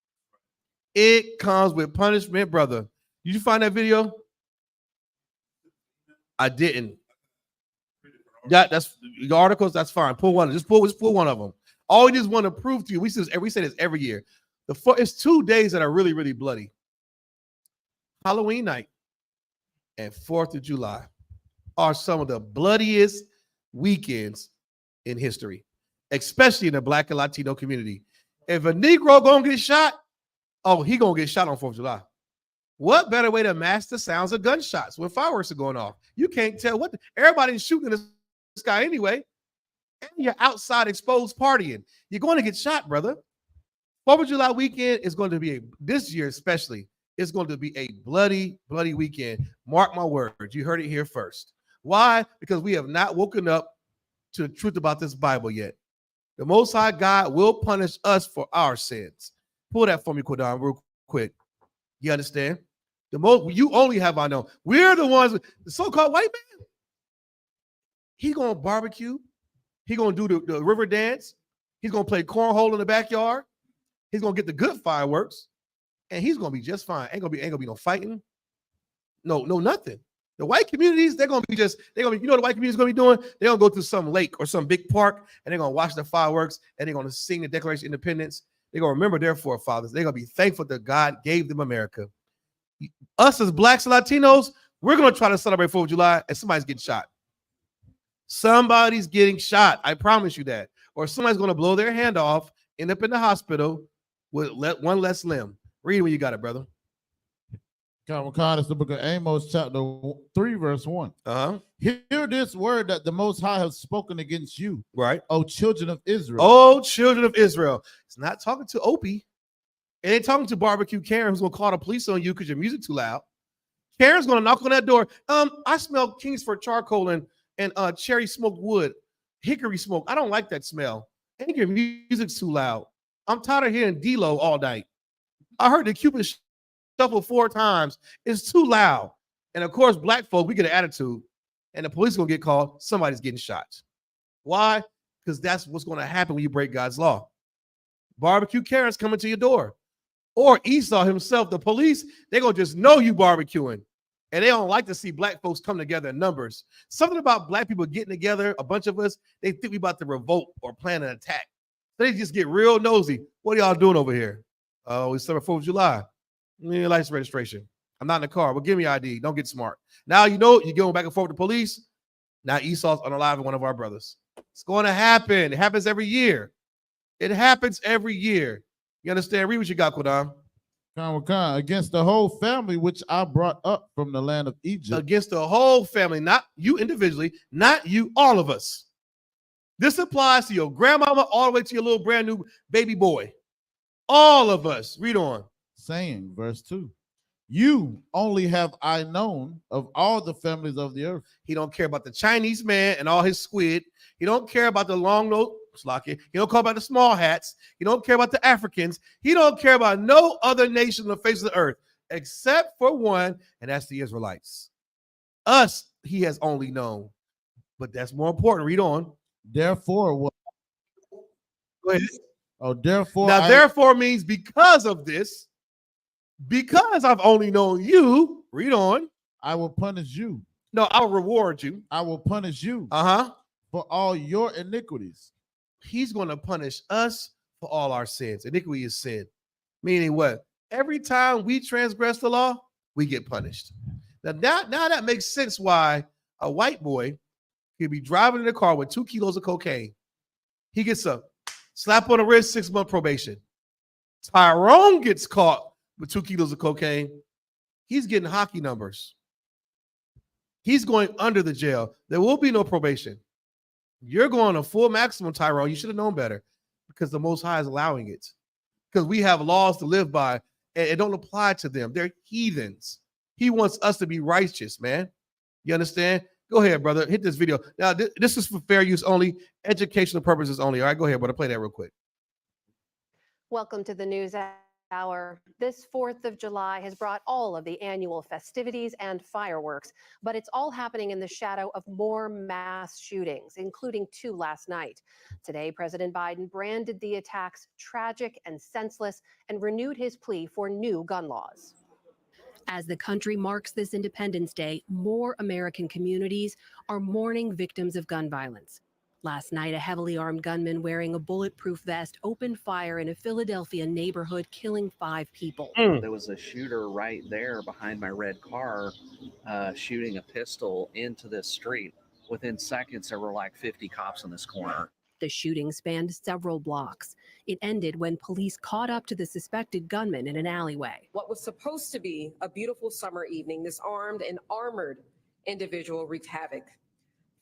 It comes with punishment, brother. Did you find that video? I didn't. That's the articles. That's fine. Pull one. Just pull one of them. All we just want to prove to you. We say this every year. It's 2 days that are really, really bloody. Halloween night and 4th of July are some of the bloodiest weekends in history, especially in the Black and Latino community. If a Negro gonna get shot, oh, he gonna get shot on 4th of July. What better way to mask the sounds of gunshots when fireworks are going off? You can't tell everybody's shooting in the sky anyway, and you're outside exposed partying. You're going to get shot, brother. 4th of July weekend is going to be this year especially. It's going to be a bloody, bloody weekend. Mark my words. You heard it here first. Why? Because we have not woken up to the truth about this Bible yet. The Most High God will punish us for our sins. Pull that for me, Quadon, real quick. You understand? You only have I know. We're the ones, the so-called white man. He's going to barbecue. He's going to do the river dance. He's going to play cornhole in the backyard. He's going to get the good fireworks. And he's gonna be just fine. Ain't gonna be no fighting. No, nothing. The white communities, you know what the white community is gonna be doing? They're gonna go to some lake or some big park and they're gonna watch the fireworks and they're gonna sing the Declaration of Independence. They're gonna remember their forefathers. They're gonna be thankful that God gave them America. Us as blacks and Latinos, we're gonna try to celebrate 4th of July and somebody's getting shot. Somebody's getting shot. I promise you that. Or somebody's gonna blow their hand off, end up in the hospital with one less limb. Read when you got it, brother. It's the book of Amos, chapter 3, verse 1. Hear this word that the Most High has spoken against you, right? O children of Israel. Oh, children of Israel. It's not talking to Opie. It ain't talking to barbecue Karen who's gonna call the police on you because your music too loud. Karen's gonna knock on that door. I smell Kingsford charcoal and cherry smoked wood, hickory smoke. I don't like that smell. And your music's too loud. I'm tired of hearing D-Lo all night. I heard the Cupid shuffle 4 times. It's too loud. And of course, black folk, we get an attitude. And the police gonna get called. Somebody's getting shot. Why? Because that's what's gonna happen when you break God's law. Barbecue Karen's coming to your door. Or Esau himself, the police, they're gonna just know you barbecuing. And they don't like to see black folks come together in numbers. Something about black people getting together, a bunch of us, they think we about to revolt or plan an attack. So they just get real nosy. What are y'all doing over here? Oh, it's 4th of July. License registration. I'm not in the car. Well, give me ID. Don't get smart. Now you know you're going back and forth with the police. Now Esau's unaliving one of our brothers. It's going to happen. It happens every year. It happens every year. You understand? Read what you got, Quadam. Against the whole family which I brought up from the land of Egypt. Against the whole family, not you individually, not you, all of us. This applies to your grandmama all the way to your little brand new baby boy. All of us. Read on. Saying, verse 2, you only have I known of all the families of the earth. He don't care about the Chinese man and all his squid. He don't care about the long nose slocky. He don't care about the small hats. He don't care about the Africans. He don't care about no other nation on the face of the earth except for one, and that's the Israelites. Us, he has only known. But that's more important. Read on. Therefore, what? Go ahead. Oh, therefore. Now, therefore means because of this, because I've only known you. Read on. I will punish you. No, I'll reward you. I will punish you. Uh-huh. For all your iniquities. He's going to punish us for all our sins. Iniquity is sin. Meaning what? Every time we transgress the law, we get punished. Now that makes sense why a white boy could be driving in a car with 2 kilos of cocaine. He gets a slap on the wrist, 6-month probation. Tyrone gets caught with 2 kilos of cocaine. He's getting hockey numbers. He's going under the jail. There will be no probation. You're going a full maximum, Tyrone. You should have known better because the Most High is allowing it. Because we have laws to live by and it don't apply to them. They're heathens. He wants us to be righteous, man. You understand? Go ahead, brother. Hit this video. Now, this is for fair use only, educational purposes only. All right, go ahead, brother. Play that real quick. Welcome to the News Hour. This 4th of July has brought all of the annual festivities and fireworks, but it's all happening in the shadow of more mass shootings, including 2 last night. Today, President Biden branded the attacks tragic and senseless and renewed his plea for new gun laws. As the country marks this Independence Day, more American communities are mourning victims of gun violence. Last night, a heavily armed gunman wearing a bulletproof vest opened fire in a Philadelphia neighborhood, killing 5 people. There was a shooter right there behind my red car, shooting a pistol into this street. Within seconds, there were like 50 cops in this corner. The shooting spanned several blocks. It ended when police caught up to the suspected gunman in an alleyway. What was supposed to be a beautiful summer evening, this armed and armored individual wreaked havoc,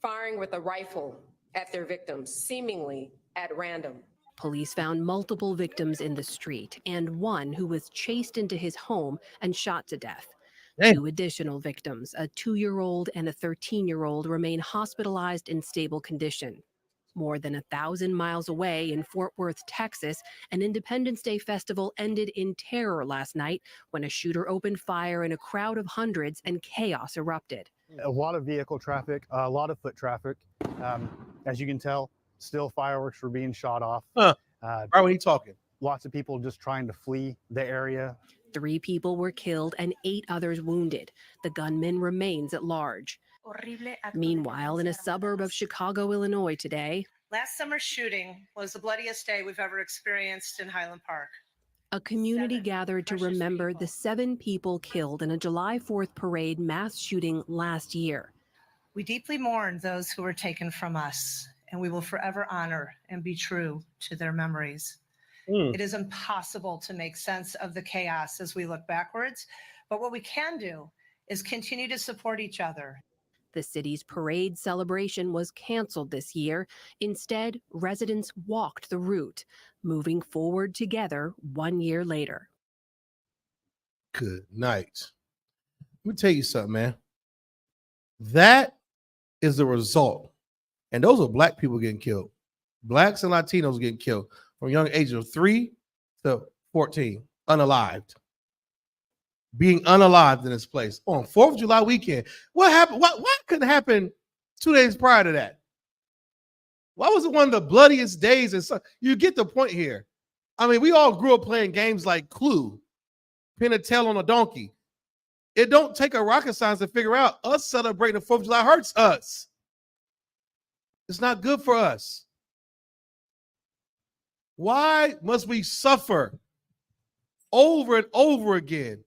firing with a rifle at their victims, seemingly at random. Police found multiple victims in the street and one who was chased into his home and shot to death. Hey. 2 additional victims, a 2-year-old and a 13-year-old, remain hospitalized in stable condition. More than 1,000 miles away in Fort Worth, Texas, an Independence Day festival ended in terror last night when a shooter opened fire in a crowd of hundreds and chaos erupted. A lot of vehicle traffic, a lot of foot traffic. As you can tell, still fireworks were being shot off. Right when he's talking. Lots of people just trying to flee the area. 3 people were killed and 8 others wounded. The gunman remains at large. Meanwhile, in a suburb of Chicago, Illinois today, last summer's shooting was the bloodiest day we've ever experienced in Highland Park. a community gathered to remember the 7 people killed in a July 4th parade mass shooting last year. We deeply mourn those who were taken from us, and we will forever honor and be true to their memories. It is impossible to make sense of the chaos as we look backwards, but what we can do is continue to support each other. The city's parade celebration was canceled this year. Instead, residents walked the route, moving forward together 1 year later. Good night. Let me tell you something, man. That is the result. And those are black people getting killed. Blacks and Latinos getting killed from a young age of 3 to 14, unalived. Being unalived in this place on 4th of July weekend. What happened? What couldn't happen 2 days prior to that? Why was it one of the bloodiest days? And so you get the point here. I mean, we all grew up playing games like Clue, pin a tail on a donkey. It don't take a rocket science to figure out us celebrating the 4th of July hurts us. It's not good for us. Why must we suffer over and over again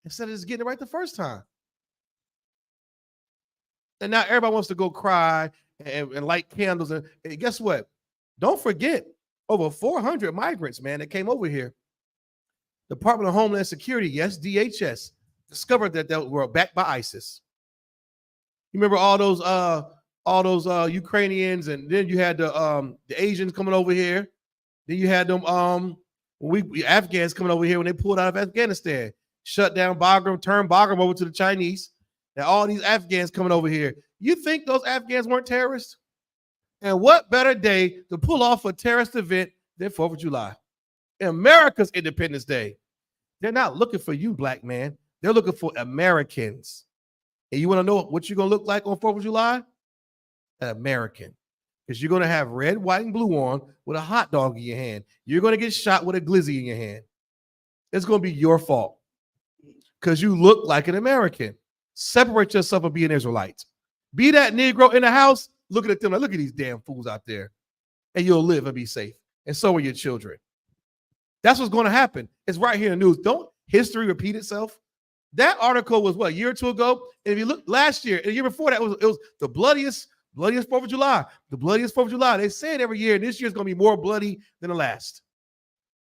instead of just getting it right the first time? And now everybody wants to go cry and light candles. And guess what? Don't forget, over 400 migrants, man, that came over here. Department of Homeland Security, yes, DHS, discovered that they were backed by ISIS. You remember all those Ukrainians, and then you had the Asians coming over here. Then you had them Afghans coming over here when they pulled out of Afghanistan, shut down Bagram, turned Bagram over to the Chinese. Now all these Afghans coming over here. You think those Afghans weren't terrorists? And what better day to pull off a terrorist event than 4th of July? America's Independence Day. They're not looking for you, black man. They're looking for Americans. And you want to know what you're going to look like on 4th of July? An American. Because you're going to have red, white, and blue on with a hot dog in your hand. You're going to get shot with a glizzy in your hand. It's going to be your fault. Because you look like an American. Separate yourself and be an Israelite. Be that Negro in the house, looking at them like, look at these damn fools out there. And you'll live and be safe. And so are your children. That's what's going to happen. It's right here in the news. Don't history repeat itself? That article was what, a year or two ago? And if you look last year, and the year before that, it was the bloodiest 4th of July. The bloodiest 4th of July. They say it every year, and this year's going to be more bloody than the last.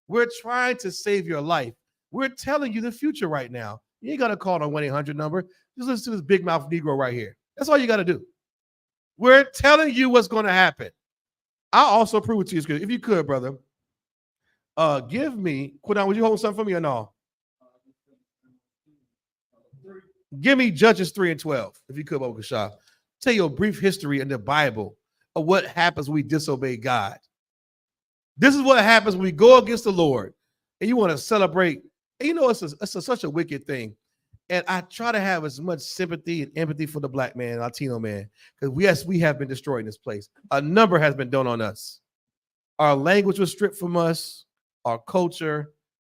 We're trying to save your life. We're telling you the future right now. You ain't got to call on 1-800 number. Just listen to this big mouth Negro right here. That's all you got to do. We're telling you what's going to happen. I'll also prove it to you. If you could, brother, give me, Quidon, would you hold something for me or no? Give me Judges 3 and 12, if you could, Baba Shah. Tell you a brief history in the Bible of what happens when we disobey God. This is what happens when we go against the Lord and you want to celebrate. And you know, it's such a wicked thing. And I try to have as much sympathy and empathy for the black man, Latino man, because yes, we have been destroying this place. A number has been done on us. Our language was stripped from us, our culture,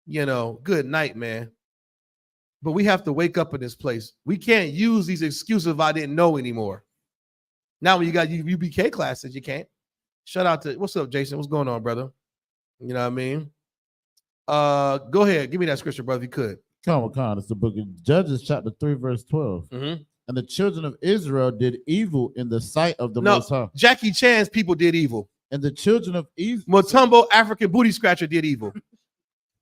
good night, man. But we have to wake up in this place. We can't use these excuses if I didn't know anymore. Now when you got UPK classes, you can't. Shout out to, what's up, Jason? What's going on, brother? You know what I mean? Go ahead. Give me that scripture, brother, if you could. It's the book of Judges, chapter 3, verse 12. Mm-hmm. And the children of Israel did evil in the sight of the Most High. Jackie Chan's people did evil. And the children of Mutombo African booty scratcher did evil.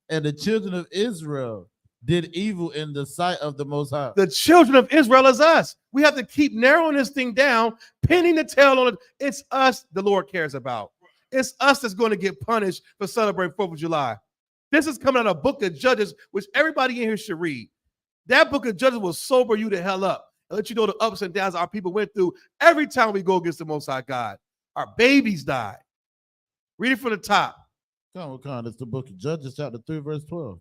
And the children of Israel did evil in the sight of the Most High. The children of Israel is us. We have to keep narrowing this thing down, pinning the tail on it. It's us the Lord cares about. It's us that's going to get punished for celebrating 4th of July. This is coming out of a book of Judges, which everybody in here should read. That book of Judges will sober you the hell up and let you know the ups and downs our people went through every time we go against the Most High God. Our babies died. Read it from the top. It's the book of Judges, chapter 3, verse 12.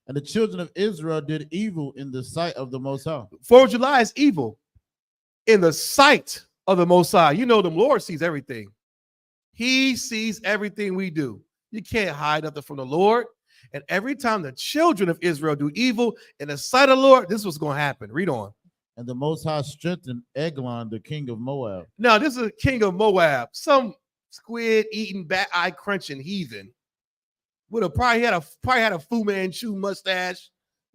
And the children of Israel did evil in the sight of the Most High. 4th of July is evil in the sight of the Most High. You know, the Lord sees everything. He sees everything we do. You can't hide nothing from the Lord. And every time the children of Israel do evil in the sight of the Lord, this is what's going to happen. Read on. And the Most High strengthened Eglon, the king of Moab. Now, this is a king of Moab, some squid-eating, bat-eye crunching heathen. Probably had a Fu Manchu mustache,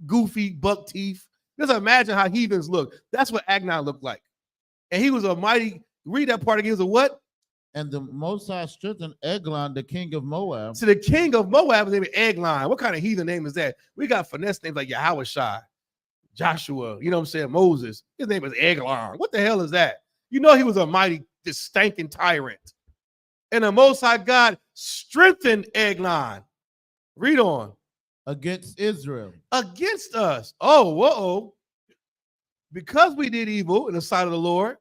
goofy buck teeth. Just imagine how heathens look. That's what Agnon looked like. And he was a mighty, read that part again, he was a what? And the Most High strengthened Eglon, the king of Moab. So the king of Moab is named Eglon. What kind of heathen name is that? We got finesse names like Yahweh, Joshua, you know what I'm saying? Moses. His name is Eglon. What the hell is that? You know he was a mighty, this stinking tyrant. And the Most High God strengthened Eglon. Read on. Against Israel. Against us. Oh, whoa. Because we did evil in the sight of the Lord,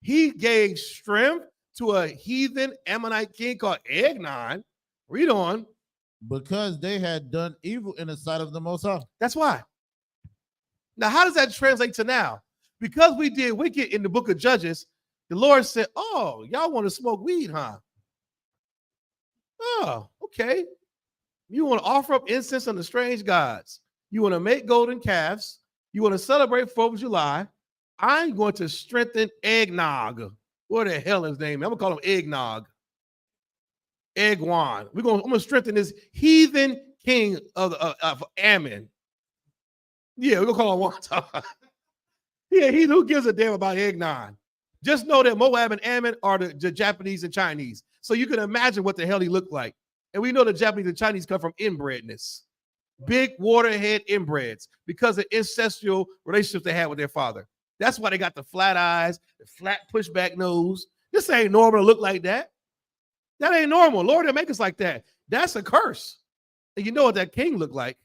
he gave strength to a heathen Ammonite king called Eglon. Read on. Because they had done evil in the sight of the Most High. That's why. Now, how does that translate to now? Because we did wicked in the book of Judges, the Lord said, oh, y'all want to smoke weed, huh? Oh, okay. You want to offer up incense unto strange gods. You want to make golden calves. You want to celebrate 4th of July. I'm going to strengthen Eggnog. What the hell is his name? I'm going to call him Eggnog. Eggwan. I'm going to strengthen this heathen king of Ammon. Yeah, we're going to call him Wanta. Yeah, who gives a damn about Eggnog? Just know that Moab and Ammon are the Japanese and Chinese. So you can imagine what the hell he looked like. And we know the Japanese and Chinese come from inbredness. big waterhead inbreds because of incestual relationships they had with their father. That's why they got the flat eyes, the flat pushback nose. This ain't normal to look like that. That ain't normal. Lord, didn't make us like that. That's a curse. And you know what that king looked like.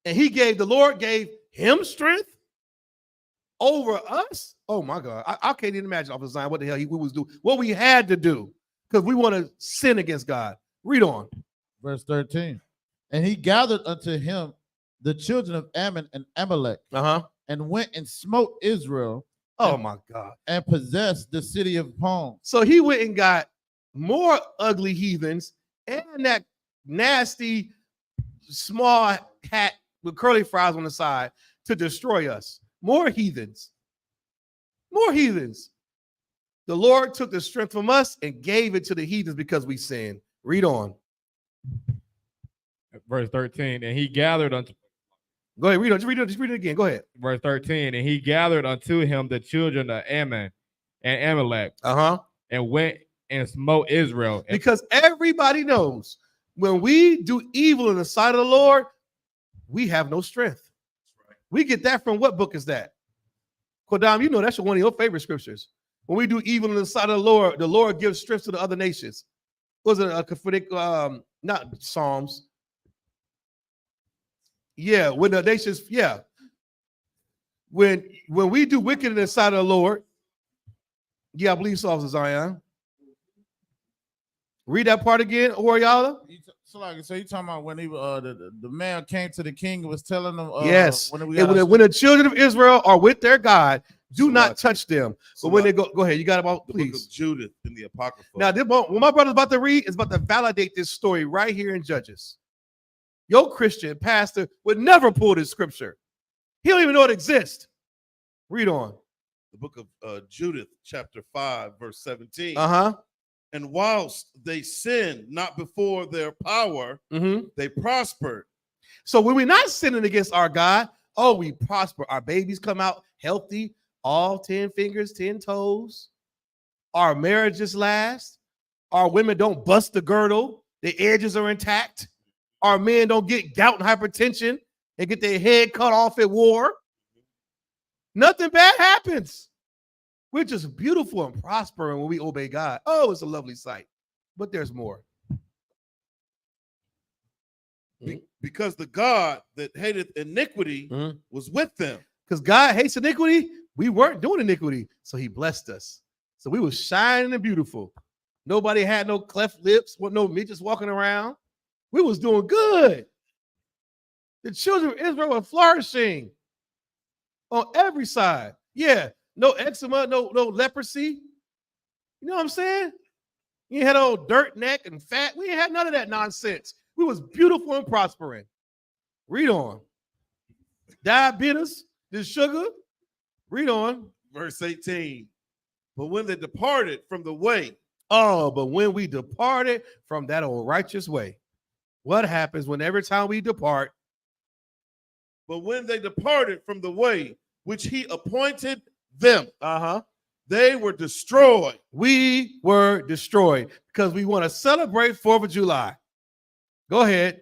And the Lord gave him strength over us. Oh my God. I can't even imagine off the Zion what the hell we was doing, what we had to do because we want to sin against God. Read on. Verse 13. And he gathered unto him the children of Ammon and Amalek, and went and smote Israel. Oh my God. And possessed the city of palms. So he went and got more ugly heathens and that nasty small hat with curly fries on the side to destroy us. More heathens. More heathens. The Lord took the strength from us and gave it to the heathens because we sinned. Read on. Verse 13. And he gathered unto. Go ahead, read it. Just read it again. Go ahead. Verse 13. And he gathered unto him the children of Ammon and Amalek. And went and smote Israel. Because everybody knows when we do evil in the sight of the Lord, we have no strength. We get that from what book is that? Kodam, you know that's one of your favorite scriptures. When we do evil in the sight of the Lord gives strength to the other nations. Was it a prophetic, not Psalms? Yeah, when the nations, yeah. When we do wicked in the sight of the Lord, yeah, I believe so, Zion. Read that part again, Oriala. So you talking about when he the man came to the king and was telling them yes, when the children of Israel are with their God, do not touch them. So when they go ahead, you got about please. The book of Judith in the Apocrypha. Now, what my brother's about to read is about to validate this story right here in Judges. Your Christian pastor would never pull this scripture. He don't even know it exists. Read on. The book of Judith, chapter 5, verse 17. And whilst they sinned not before their power, they prospered. So when we're not sinning against our God, we prosper. Our babies come out healthy, all 10 fingers, 10 toes. Our marriages last. Our women don't bust the girdle. The edges are intact. Our men don't get gout and hypertension and get their head cut off at war. Nothing bad happens. We're just beautiful and prospering when we obey God. Oh, it's a lovely sight. But there's more. Because the God that hated iniquity was with them. Because God hates iniquity, we weren't doing iniquity. So he blessed us. So we were shining and beautiful. Nobody had no cleft lips, no midgets walking around. We was doing good. The children of Israel were flourishing on every side. Yeah, no eczema, no leprosy. You know what I'm saying? You ain't had no dirt neck and fat. We ain't had none of that nonsense. We was beautiful and prospering. Read on. Diabetes, the sugar. Read on. Verse 18. But when they departed from the way. But when we departed from that old righteous way. What happens when every time we depart? But when they departed from the way which he appointed them, they were destroyed. We were destroyed because we want to celebrate 4th of July. Go ahead.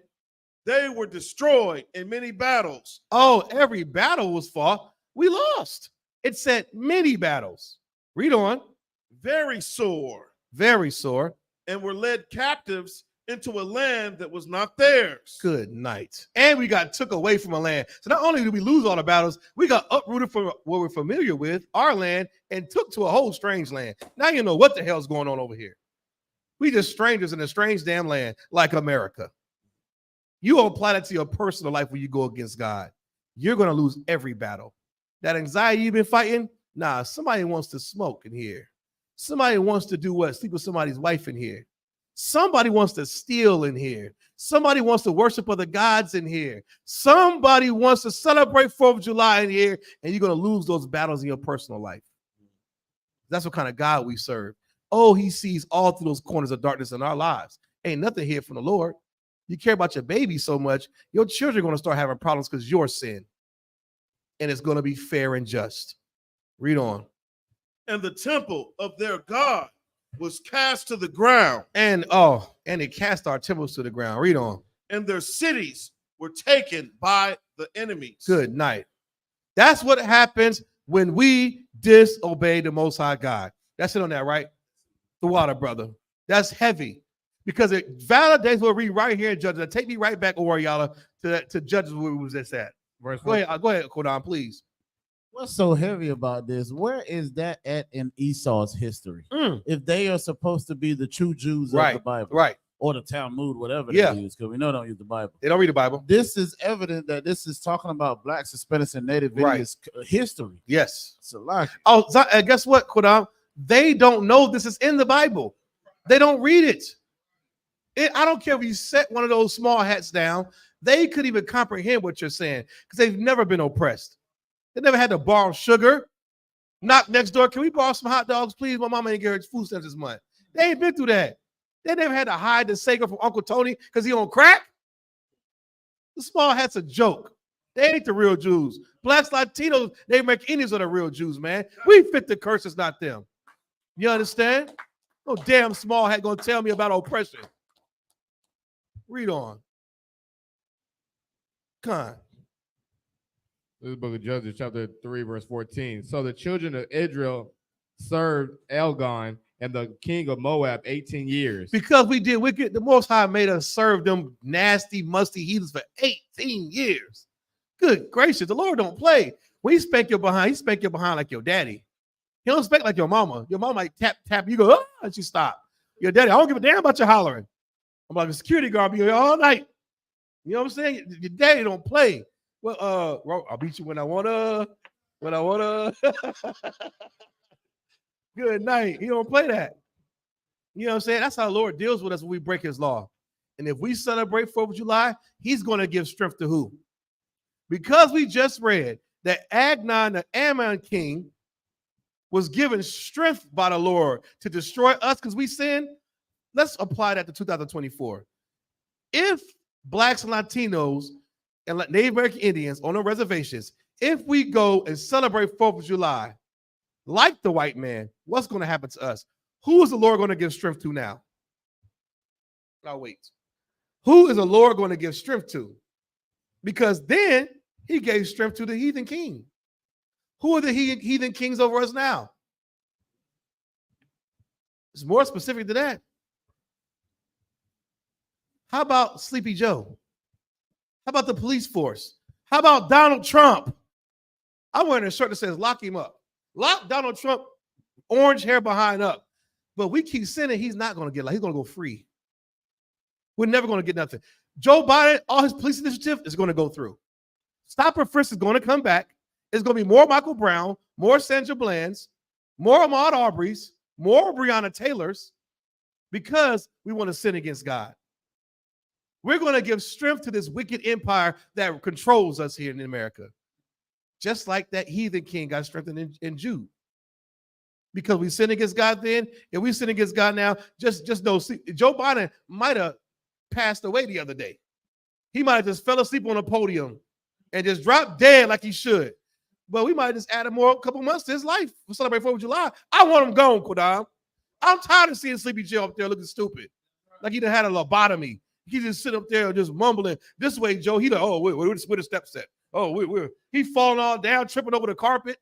They were destroyed in many battles. Every battle was fought. We lost. It said many battles. Read on. Very sore. Very sore. And were led captives into a land that was not theirs. Good night. And we got took away from a land. So not only did we lose all the battles, we got uprooted from what we're familiar with, our land, and took to a whole strange land. Now you know what the hell's going on over here. We just strangers in a strange damn land like America. You apply that to your personal life when you go against God. You're going to lose every battle. That anxiety you've been fighting, somebody wants to smoke in here. Somebody wants to do what? Sleep with somebody's wife in here. Somebody wants to steal in here. Somebody wants to worship other gods in here. Somebody wants to celebrate 4th of July in here, and you're going to lose those battles in your personal life. That's what kind of God we serve. He sees all through those corners of darkness in our lives. Ain't nothing here from the Lord. You care about your baby so much, your children are going to start having problems because your sin. And it's going to be fair and just. Read on. And the temple of their God was cast to the ground. And it cast our temples to the ground. Read on. and their cities were taken by the enemies. Good night. That's what happens when we disobey the Most High God. That's it on that, right? The water, brother. That's heavy because it validates what we read right here in Judges. Take me right back, Oriala, to Judges where we was just at. Go ahead, Kodan, please. What's so heavy about this? Where is that at in Esau's history? If they are supposed to be the true Jews of the Bible, right, or the Talmud, whatever Yeah. they use, because we know they don't use the Bible. They don't read the Bible. This is evident that this is talking about blacks, Hispanics, and Native Right. Indians history. Yes. It's a lot. Oh, guess what, Kodan? They don't know this is in the Bible. They don't read it. I don't care if you set one of those small hats down. They couldn't even comprehend what you're saying because they've never been oppressed. They never had to borrow sugar. Knock next door. Can we borrow some hot dogs, please? My mama ain't get her food stamps this month. They ain't been through that. They never had to hide the Sega from Uncle Tony because he on crack. The small hat's a joke. They ain't the real Jews. Blacks, Latinos, Native American Indians are the real Jews, man. We fit the curse, it's not them. You understand? No damn small hat gonna tell me about oppression. Read on. Come on. This is the book of Judges, chapter 3, verse 14. So the children of Israel served Elgon and the king of Moab 18 years. Because we did wicked, the Most High made us serve them nasty, musty heathens for 18 years. Good gracious, the Lord don't play. When he spank your behind, he spank your behind like your daddy. He don't spank like your mama. Your mama might tap, you go, oh, and she stop. Your daddy, I don't give a damn about your hollering. I'm like a security guard, be here all night. You know what I'm saying? Your daddy don't play. Well, I'll beat you when I wanna. Good night. He don't play that. You know what I'm saying? That's how the Lord deals with us when we break his law. And if we celebrate 4th of July, he's going to give strength to who? Because we just read that Agnon, the Ammon king, was given strength by the Lord to destroy us because we sinned. Let's apply that to 2024. If blacks and Latinos and Native American Indians on the reservations, if we go and celebrate 4th of July, like the white man, what's going to happen to us? Who is the Lord going to give strength to now? Now wait. Who is the Lord going to give strength to? Because then he gave strength to the heathen king. Who are the heathen kings over us now? It's more specific than that. How about Sleepy Joe? How about the police force? How about Donald Trump? I'm wearing a shirt that says lock him up. Lock Donald Trump, orange hair behind up. But we keep sinning, he's not going to get, he's going to go free. We're never going to get nothing. Joe Biden, all his police initiative is going to go through. Stop and Frisk is going to come back. It's going to be more Michael Brown, more Sandra Bland's, more Ahmaud Arbery's, more Breonna Taylor's, because we want to sin against God. We're going to give strength to this wicked empire that controls us here in America. Just like that heathen king got strengthened in Jude. Because we sin against God then, and we sin against God now, just know, Joe Biden might have passed away the other day. He might have just fell asleep on a podium and just dropped dead like he should. But we might just add a couple months to his life for celebrate 4th of July. I want him gone, Kodam. I'm tired of seeing Sleepy Joe up there looking stupid. Like he done had a lobotomy. He just sit up there just mumbling. This way, Joe. He like, oh, where the steps at? Oh, he falling all down, tripping over the carpet.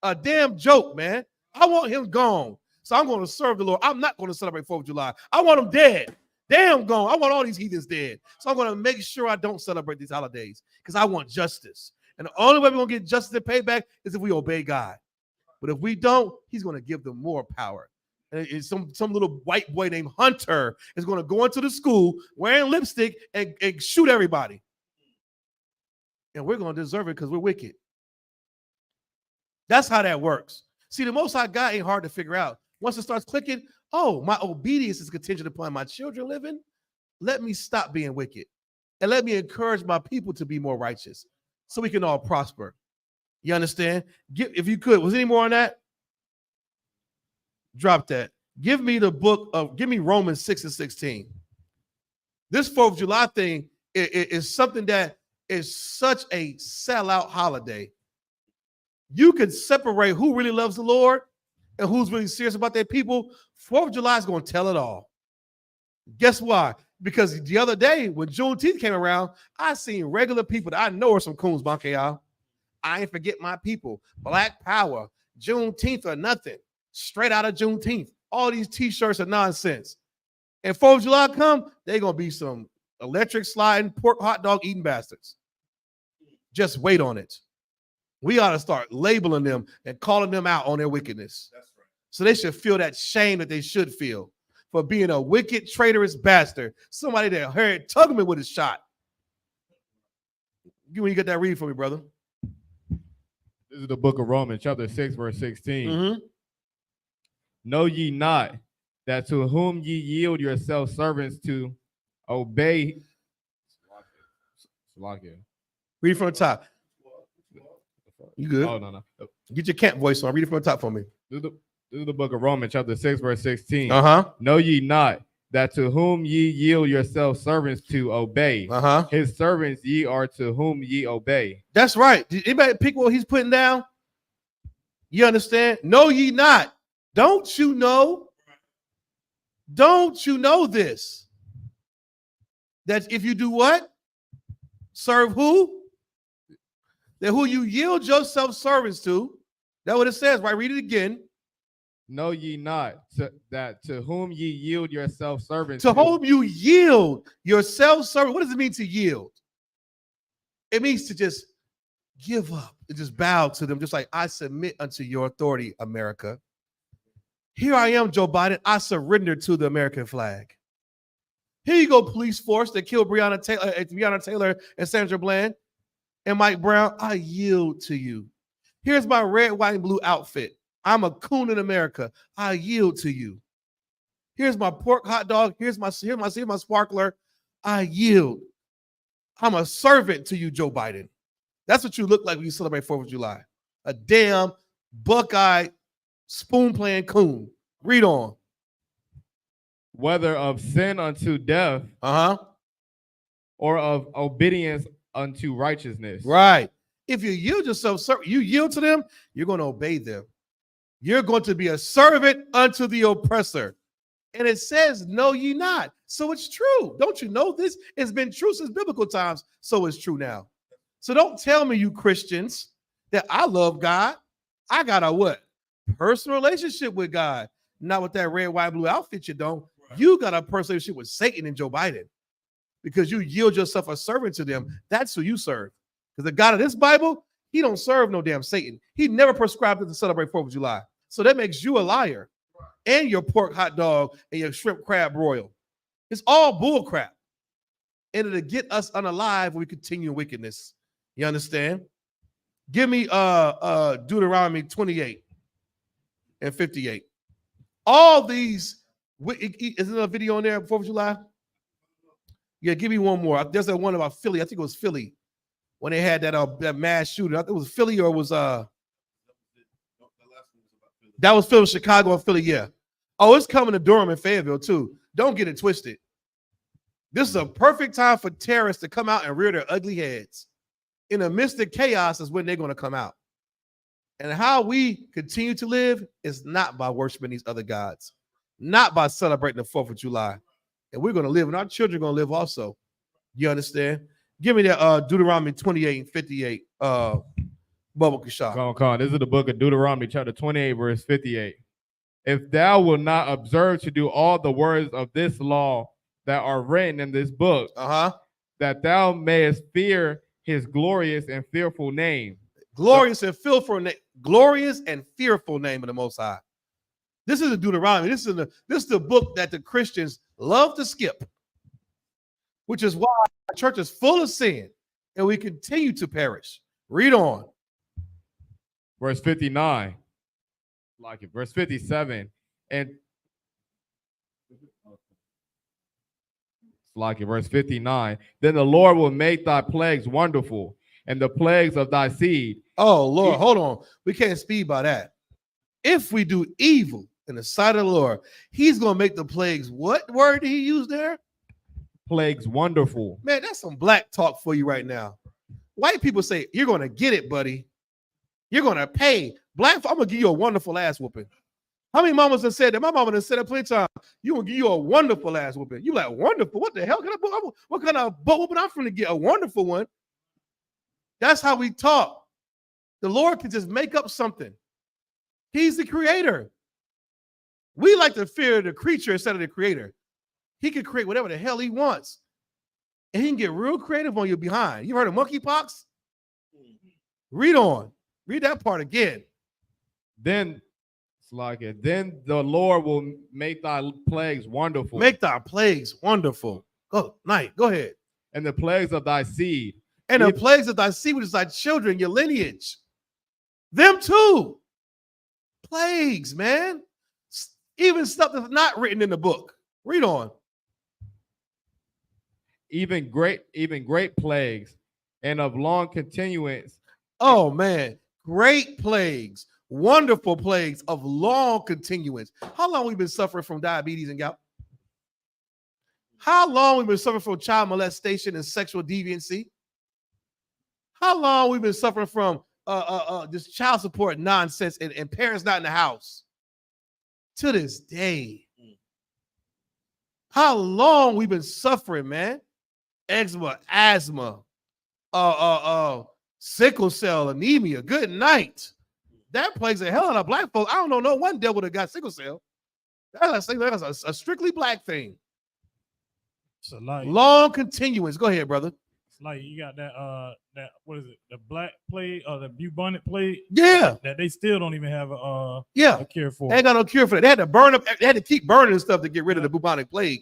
A damn joke, man. I want him gone. So I'm going to serve the Lord. I'm not going to celebrate 4th of July. I want him dead. Damn gone. I want all these heathens dead. So I'm going to make sure I don't celebrate these holidays because I want justice. And the only way we're going to get justice and payback is if we obey God. But if we don't, he's going to give them more power. And some little white boy named Hunter is going to go into the school wearing lipstick and shoot everybody. And we're going to deserve it because we're wicked. That's how that works. See, the Most High God ain't hard to figure out. Once it starts clicking, oh, my obedience is contingent upon my children living. Let me stop being wicked. And let me encourage my people to be more righteous so we can all prosper. You understand? If you could, was any more on that? Drop that. Give me Romans 6:16. This 4th of July thing is something that is such a sellout holiday. You can separate who really loves the Lord and who's really serious about their people. 4th of July is going to tell it all. Guess why? Because the other day when Juneteenth came around, I seen regular people that I know are some coons, Bonke, y'all. I ain't forget my people. Black Power, Juneteenth or nothing. Straight out of Juneteenth. All these t-shirts are nonsense. And 4th of July come, they gonna be some electric sliding, pork hot dog eating bastards. Just wait on it. We ought to start labeling them and calling them out on their wickedness. That's right. So they should feel that shame that they should feel for being a wicked, traitorous bastard. Somebody that Harriet Tubman would have shot. When you get that read for me, brother. This is the book of Romans, chapter 6, verse 16. Mm-hmm. Know ye not that to whom ye yield yourselves servants to obey. Read it from the top. You good? Oh, no. Get your camp voice on. Read it from the top for me. This is the book of Romans, chapter 6, verse 16. Uh-huh. Know ye not that to whom ye yield yourselves servants to obey, his servants ye are to whom ye obey. That's right. Did anybody pick what he's putting down? You understand? Know ye not. Don't you know? Don't you know this? That if you do what? Serve who? That who you yield yourself servants to. That's what it says, right? Read it again. Know ye not that to whom ye yield yourself servants to whom you yield yourself servant. What does it mean to yield? It means to just give up and just bow to them, just like I submit unto your authority, America. Here I am, Joe Biden. I surrender to the American flag. Here you go, police force that killed Breonna Taylor and Sandra Bland and Mike Brown. I yield to you. Here's my red, white, and blue outfit. I'm a coon in America. I yield to you. Here's my pork hot dog. Here's my sparkler. I yield. I'm a servant to you, Joe Biden. That's what you look like when you celebrate 4th of July. A damn buck-eyed, spoon-playing coon. Read on. Whether of sin unto death, or of obedience unto righteousness. Right. If you yield yourself, you yield to them, you're going to obey them. You're going to be a servant unto the oppressor. And it says, know ye not. So it's true. Don't you know this? It's been true since biblical times. So it's true now. So don't tell me, you Christians, that I love God. I got a what? Personal relationship with God. Not with that red, white, blue outfit you don't. Right. You got a personal relationship with Satan and Joe Biden because you yield yourself a servant to them. That's who you serve. Because the God of this Bible, he don't serve no damn Satan. He never prescribed to celebrate 4th of July. So that makes you a liar. And your pork hot dog and your shrimp crab broil. It's all bull crap. And it'll get us unalive when we continue wickedness. You understand? Give me Deuteronomy 28 and 58. All these, isn't there a video on there, 4th of July? Yeah, give me one more. There's that one about Philly. I think it was Philly. When they had that mass shooting. I think it was Philly or it was that was Philly, Chicago, and Philly, yeah. Oh, it's coming to Durham and Fayetteville, too. Don't get it twisted. This is a perfect time for terrorists to come out and rear their ugly heads. In the midst of chaos is when they're going to come out. And how we continue to live is not by worshiping these other gods, not by celebrating the 4th of July. And we're going to live, and our children are going to live also. You understand? Give me that Deuteronomy 28 and 58. Bubba Kashah. Come on. This is the book of Deuteronomy, chapter 28, verse 58. If thou wilt not observe to do all the words of this law that are written in this book, that thou mayest fear his glorious and fearful name. Glorious and fearful name. Glorious and fearful name of the Most High. This is the Deuteronomy. This is the book that the Christians love to skip, which is why our church is full of sin and we continue to perish. Read on. Verse 59. Like it. Verse 57. And like it. Verse 59. Then the Lord will make thy plagues wonderful, and the plagues of thy seed. Oh, Lord, hold on. We can't speed by that. If we do evil in the sight of the Lord, he's going to make the plagues. What word did he use there? Plagues wonderful. Man, that's some black talk for you right now. White people say, you're going to get it, buddy. You're going to pay. Black, I'm going to give you a wonderful ass whooping. How many mamas have said that? My mama done said that plenty of times. You will give you a wonderful ass whooping. You like, wonderful? What the hell? What kind of butt whooping I'm finna get? A wonderful one. That's how we talk. The Lord can just make up something. He's the creator. We like to fear the creature instead of the creator. He can create whatever the hell he wants. And he can get real creative on your behind. You heard of monkeypox? Read on. Read that part again. Then the Lord will make thy plagues wonderful. Make thy plagues wonderful. Go ahead. And the plagues of thy seed. And the plagues of thy seed, which is thy children, your lineage. Them too. Plagues, man. Even stuff that's not written in the book. Read on. Even great plagues, and of long continuance. Oh man, great plagues, wonderful plagues of long continuance. How long we been suffering from diabetes and gout? How long we been suffering from child molestation and sexual deviancy? How long we been suffering from this child support nonsense and parents not in the house? To this day. How long we been suffering, man? Eczema, asthma, sickle cell, anemia. Good night. That plagues the hell out of black folks. I don't know no one devil that got sickle cell. That's a strictly black thing. So like long continuance. Go ahead, brother. It's like you got that what is it? The black plague or the bubonic plague? Yeah. That they still don't even have a cure for. They ain't got no cure for that. They had to burn up. They had to keep burning stuff to get rid of the bubonic plague.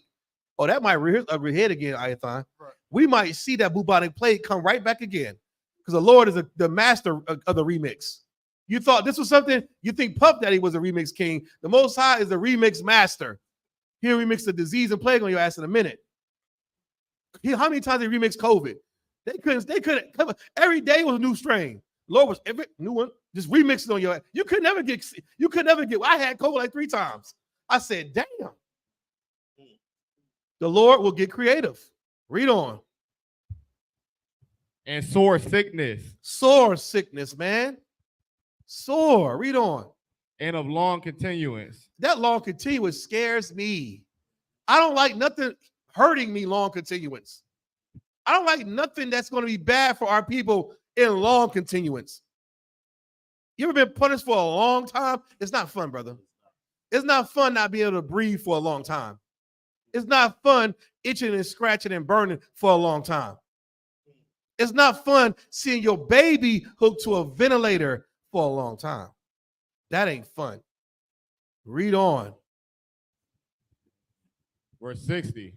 Oh, that might rear head again, I.S.U.P.K. Right. We might see that bubonic plague come right back again because the Lord is the master of the remix. You thought this was something, you think Puff Daddy was a remix king. The Most High is the remix master. He'll remix the disease and plague on your ass in a minute. How many times they remixed COVID? They couldn't. Every day was a new strain. Lord was every new one, just remixing on your ass. You could never get, I had COVID like 3 times. I said, damn. The Lord will get creative. Read on. And sore sickness. Sore sickness, man. Sore. Read on. And of long continuance. That long continuance scares me. I don't like nothing hurting me long continuance. I don't like nothing that's going to be bad for our people in long continuance. You ever been punished for a long time? It's not fun, brother. It's not fun not being able to breathe for a long time. It's not fun itching and scratching and burning for a long time. It's not fun seeing your baby hooked to a ventilator for a long time. That ain't fun. Read on. Verse 60.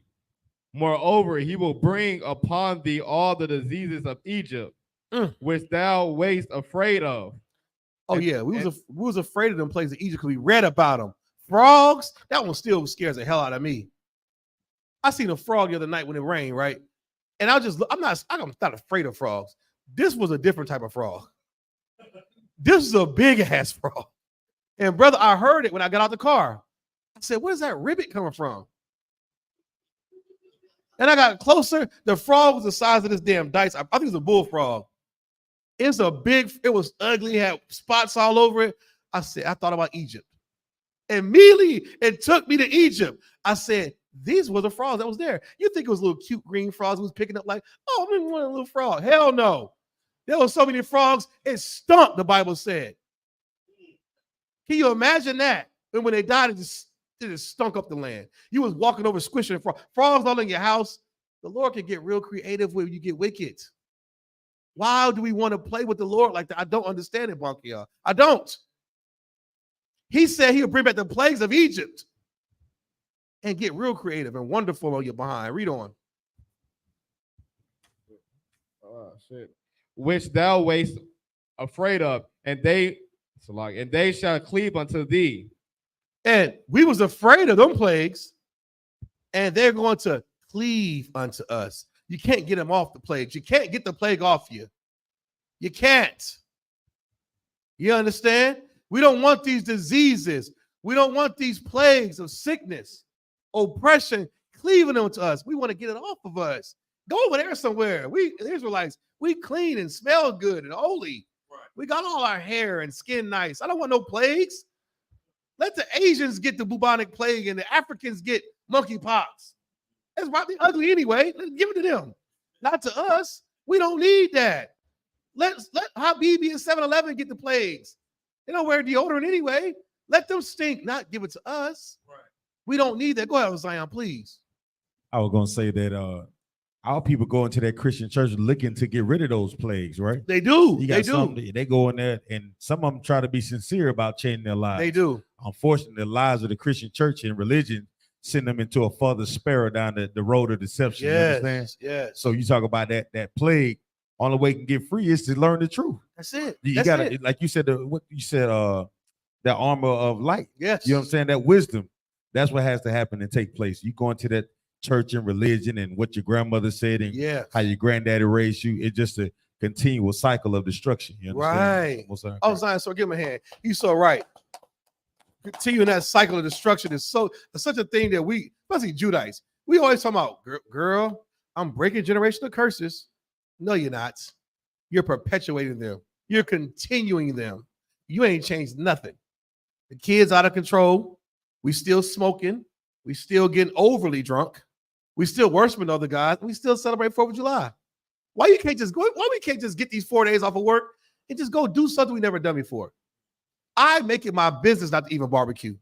Moreover, he will bring upon thee all the diseases of Egypt, which thou wast afraid of. Oh, yeah. We was afraid of them places in Egypt because we read about them. Frogs, that one still scares the hell out of me. I seen a frog the other night when it rained, right? And I'm not afraid of frogs. This was a different type of frog. This is a big ass frog. And brother, I heard it when I got out the car. I said, where's that ribbit coming from? And I got closer. The frog was the size of this damn dice. I think it's a bullfrog. It was ugly, had spots all over it. I thought about Egypt. Immediately, it took me to Egypt. I said, these were the frogs that was there. You think it was little cute green frogs we was picking up like, oh, I want a little frog. Hell no. There were so many frogs, it stunk, the Bible said. Can you imagine that? And when they died, it just stunk up the land. You was walking over squishing frogs all in your house. The Lord can get real creative when you get wicked. Why do we want to play with the Lord like that? I don't understand it, Bonkia. I don't. He said he'll bring back the plagues of Egypt and get real creative and wonderful on your behind. Read on. Oh, shit. Which thou wast afraid of, and they shall cleave unto thee. And we was afraid of them plagues, and they're going to cleave unto us. You can't get them off the plagues. You can't get the plague off you. You can't. You understand? We don't want these diseases. We don't want these plagues of sickness, oppression, cleaving onto us. We want to get it off of us. Go over there somewhere. We Israelites, we clean and smell good and holy. Right. We got all our hair and skin nice. I don't want no plagues. Let the Asians get the bubonic plague and the Africans get monkeypox. That's probably ugly anyway. Let's give it to them. Not to us. We don't need that. Let Habibi and 7-Eleven get the plagues. They don't wear deodorant anyway. Let them stink, not give it to us. Right. We don't need that. Go ahead, Zion, please. I was gonna say that our people go into that Christian church looking to get rid of those plagues, right? They do. You got they go in there, and some of them try to be sincere about changing their lives. They do. Unfortunately, the lives of the Christian church and religion send them into a further spiral down the road of deception. Yes, you understand? yes. So you talk about that plague. Only way you can get free is to learn the truth. That's it. You gotta, like you said, that armor of light. Yes. You know what I'm saying? That wisdom. That's what has to happen and take place. You go into that church and religion and what your grandmother said and how your granddaddy raised you. It's just a continual cycle of destruction. You understand? Right. Oh, Zion, so give him a hand. He's so right. Continuing that cycle of destruction is such a thing that we, especially Judites, we always talk about, girl, I'm breaking generational curses. No, you're not. You're perpetuating them. You're continuing them. You ain't changed nothing. The kids out of control. We still smoking. We still getting overly drunk. We still worshiping other guys. We still celebrate 4th of July. Why we can't just get these 4 days off of work and just go do something we never done before? I make it my business not to even barbecue.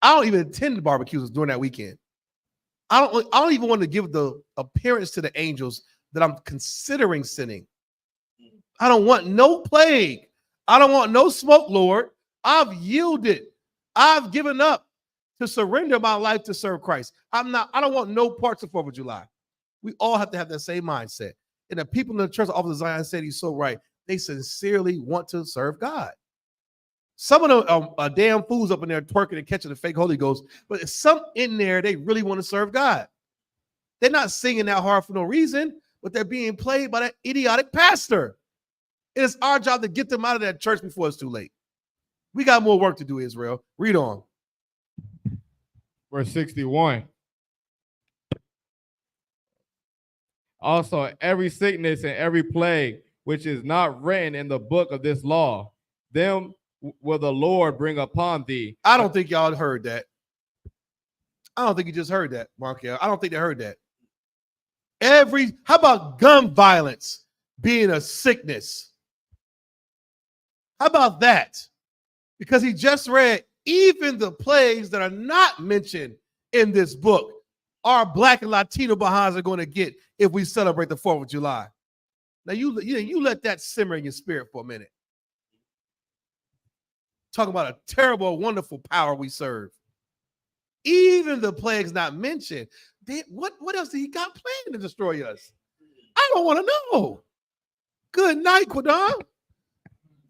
I don't even attend the barbecues during that weekend. I don't even want to give the appearance to the angels that I'm considering sinning. I don't want no plague. I don't want no smoke, Lord. I've yielded. I've given up to surrender my life to serve Christ. I don't want no parts of 4th of July. We all have to have that same mindset. And the people in the church of Zion said he's so right. They sincerely want to serve God. Some of them are damn fools up in there twerking and catching the fake Holy Ghost, but some in there, they really want to serve God. They're not singing that hard for no reason, but they're being played by that idiotic pastor. It is our job to get them out of that church before it's too late. We got more work to do, Israel. Read on. Verse 61. Also, every sickness and every plague which is not written in the book of this law, them will the Lord bring upon thee. I don't think y'all heard that. I don't think you just heard that, Markel. I don't think they heard that. How about gun violence being a sickness? How about that? Because he just read, even the plagues that are not mentioned in this book, our Black and Latino behinds are going to get if we celebrate the 4th of July. Now, you let that simmer in your spirit for a minute. Talking about a terrible, wonderful power we serve. Even the plagues not mentioned. What else did he got planned to destroy us? I don't want to know. Good night, Quadon.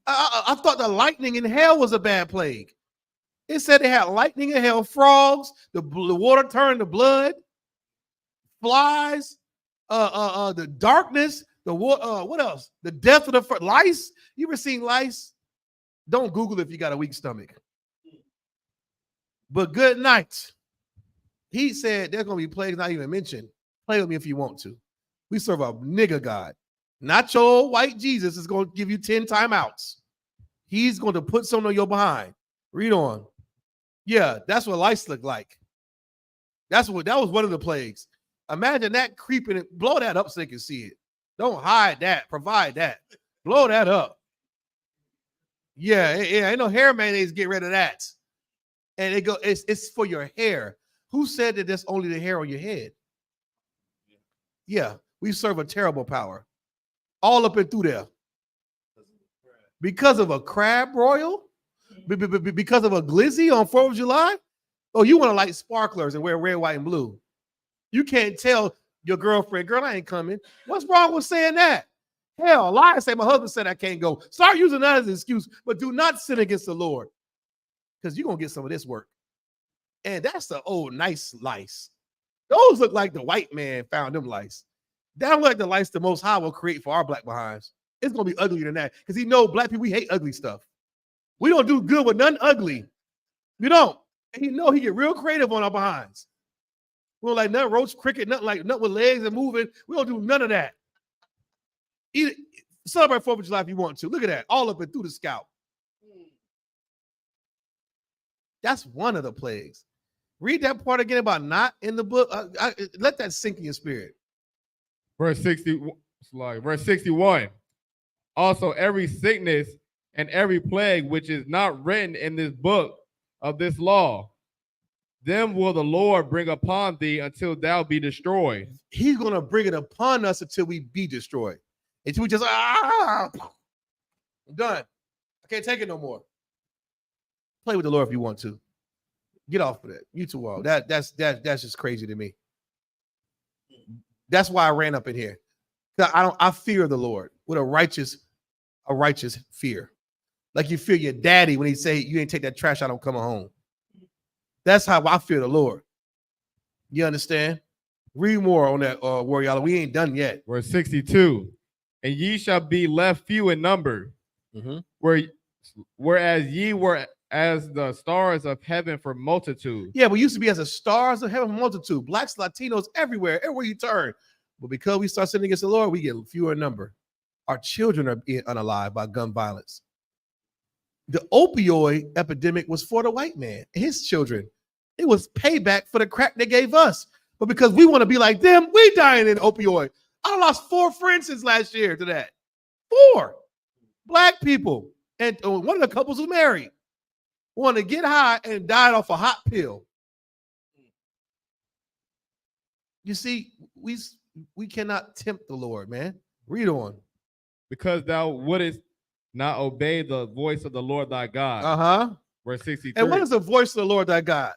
I thought the lightning in hell was a bad plague. It said they had lightning in hell, frogs, the water turned to blood, flies, the darkness, what else? The death of the lice. You ever seen lice? Don't Google if you got a weak stomach. But good night. He said there's going to be plagues not even mentioned. Play with me if you want to. We serve a nigga God. Not your old white Jesus is going to give you 10 timeouts. He's going to put something on your behind. Read on. Yeah, that's what lice look like. That was one of the plagues. Imagine that creeping it. Blow that up so they can see it. Don't hide that. Provide that. Blow that up. Yeah, ain't no hair mayonnaise. Get rid of that. And it's for your hair. Who said that that's only the hair on your head? Yeah, we serve a terrible power. All up and through there. Because of a crab broil? Because of a glizzy on 4th of July? Oh, you want to light sparklers and wear red, white, and blue. You can't tell your girlfriend, girl, I ain't coming. What's wrong with saying that? Hell, lie and say my husband said I can't go. Start using that as an excuse, but do not sin against the Lord. Because you're going to get some of this work. And that's the old nice lice. Those look like the white man found them lice. That look like the lice the Most High will create for our black behinds. It's going to be uglier than that. Because he know black people, we hate ugly stuff. We don't do good with nothing ugly. We don't. And he know he get real creative on our behinds. We don't like nothing roach, cricket, nothing with legs and moving. We don't do none of that. Celebrate 4th of July if you want to. Look at that. All up and through the scalp. That's one of the plagues. Read that part again about not in the book. Let that sink in your spirit. Verse 61. Also, every sickness and every plague which is not written in this book of this law, them will the Lord bring upon thee until thou be destroyed. He's going to bring it upon us until we be destroyed. Until we just, I'm done. I can't take it no more. Play with the Lord if you want to. Get off of that. You too all. That's just crazy to me. That's why I ran up in here. I fear the Lord with a righteous fear. Like you fear your daddy when he say you ain't take that trash out, I'm coming home. That's how I fear the Lord. You understand? Read more on that, Warrior. We ain't done yet. Verse 62. And ye shall be left few in number, whereas ye were as the stars of heaven for multitude. Yeah, we used to be as the stars of heaven for multitude. Blacks, Latinos, everywhere you turn. But because we start sinning against the Lord, we get fewer in number. Our children are being unalived by gun violence. The opioid epidemic was for the white man, his children. It was payback for the crack they gave us. But because we want to be like them, we dying in opioid. I lost 4 friends since last year to that. 4 black people. And one of the couples who married wanted to get high and died off a hot pill. You see, we cannot tempt the Lord, man. Read on. Because thou wouldest not obey the voice of the Lord thy God. Verse 63. And what is the voice of the Lord thy God?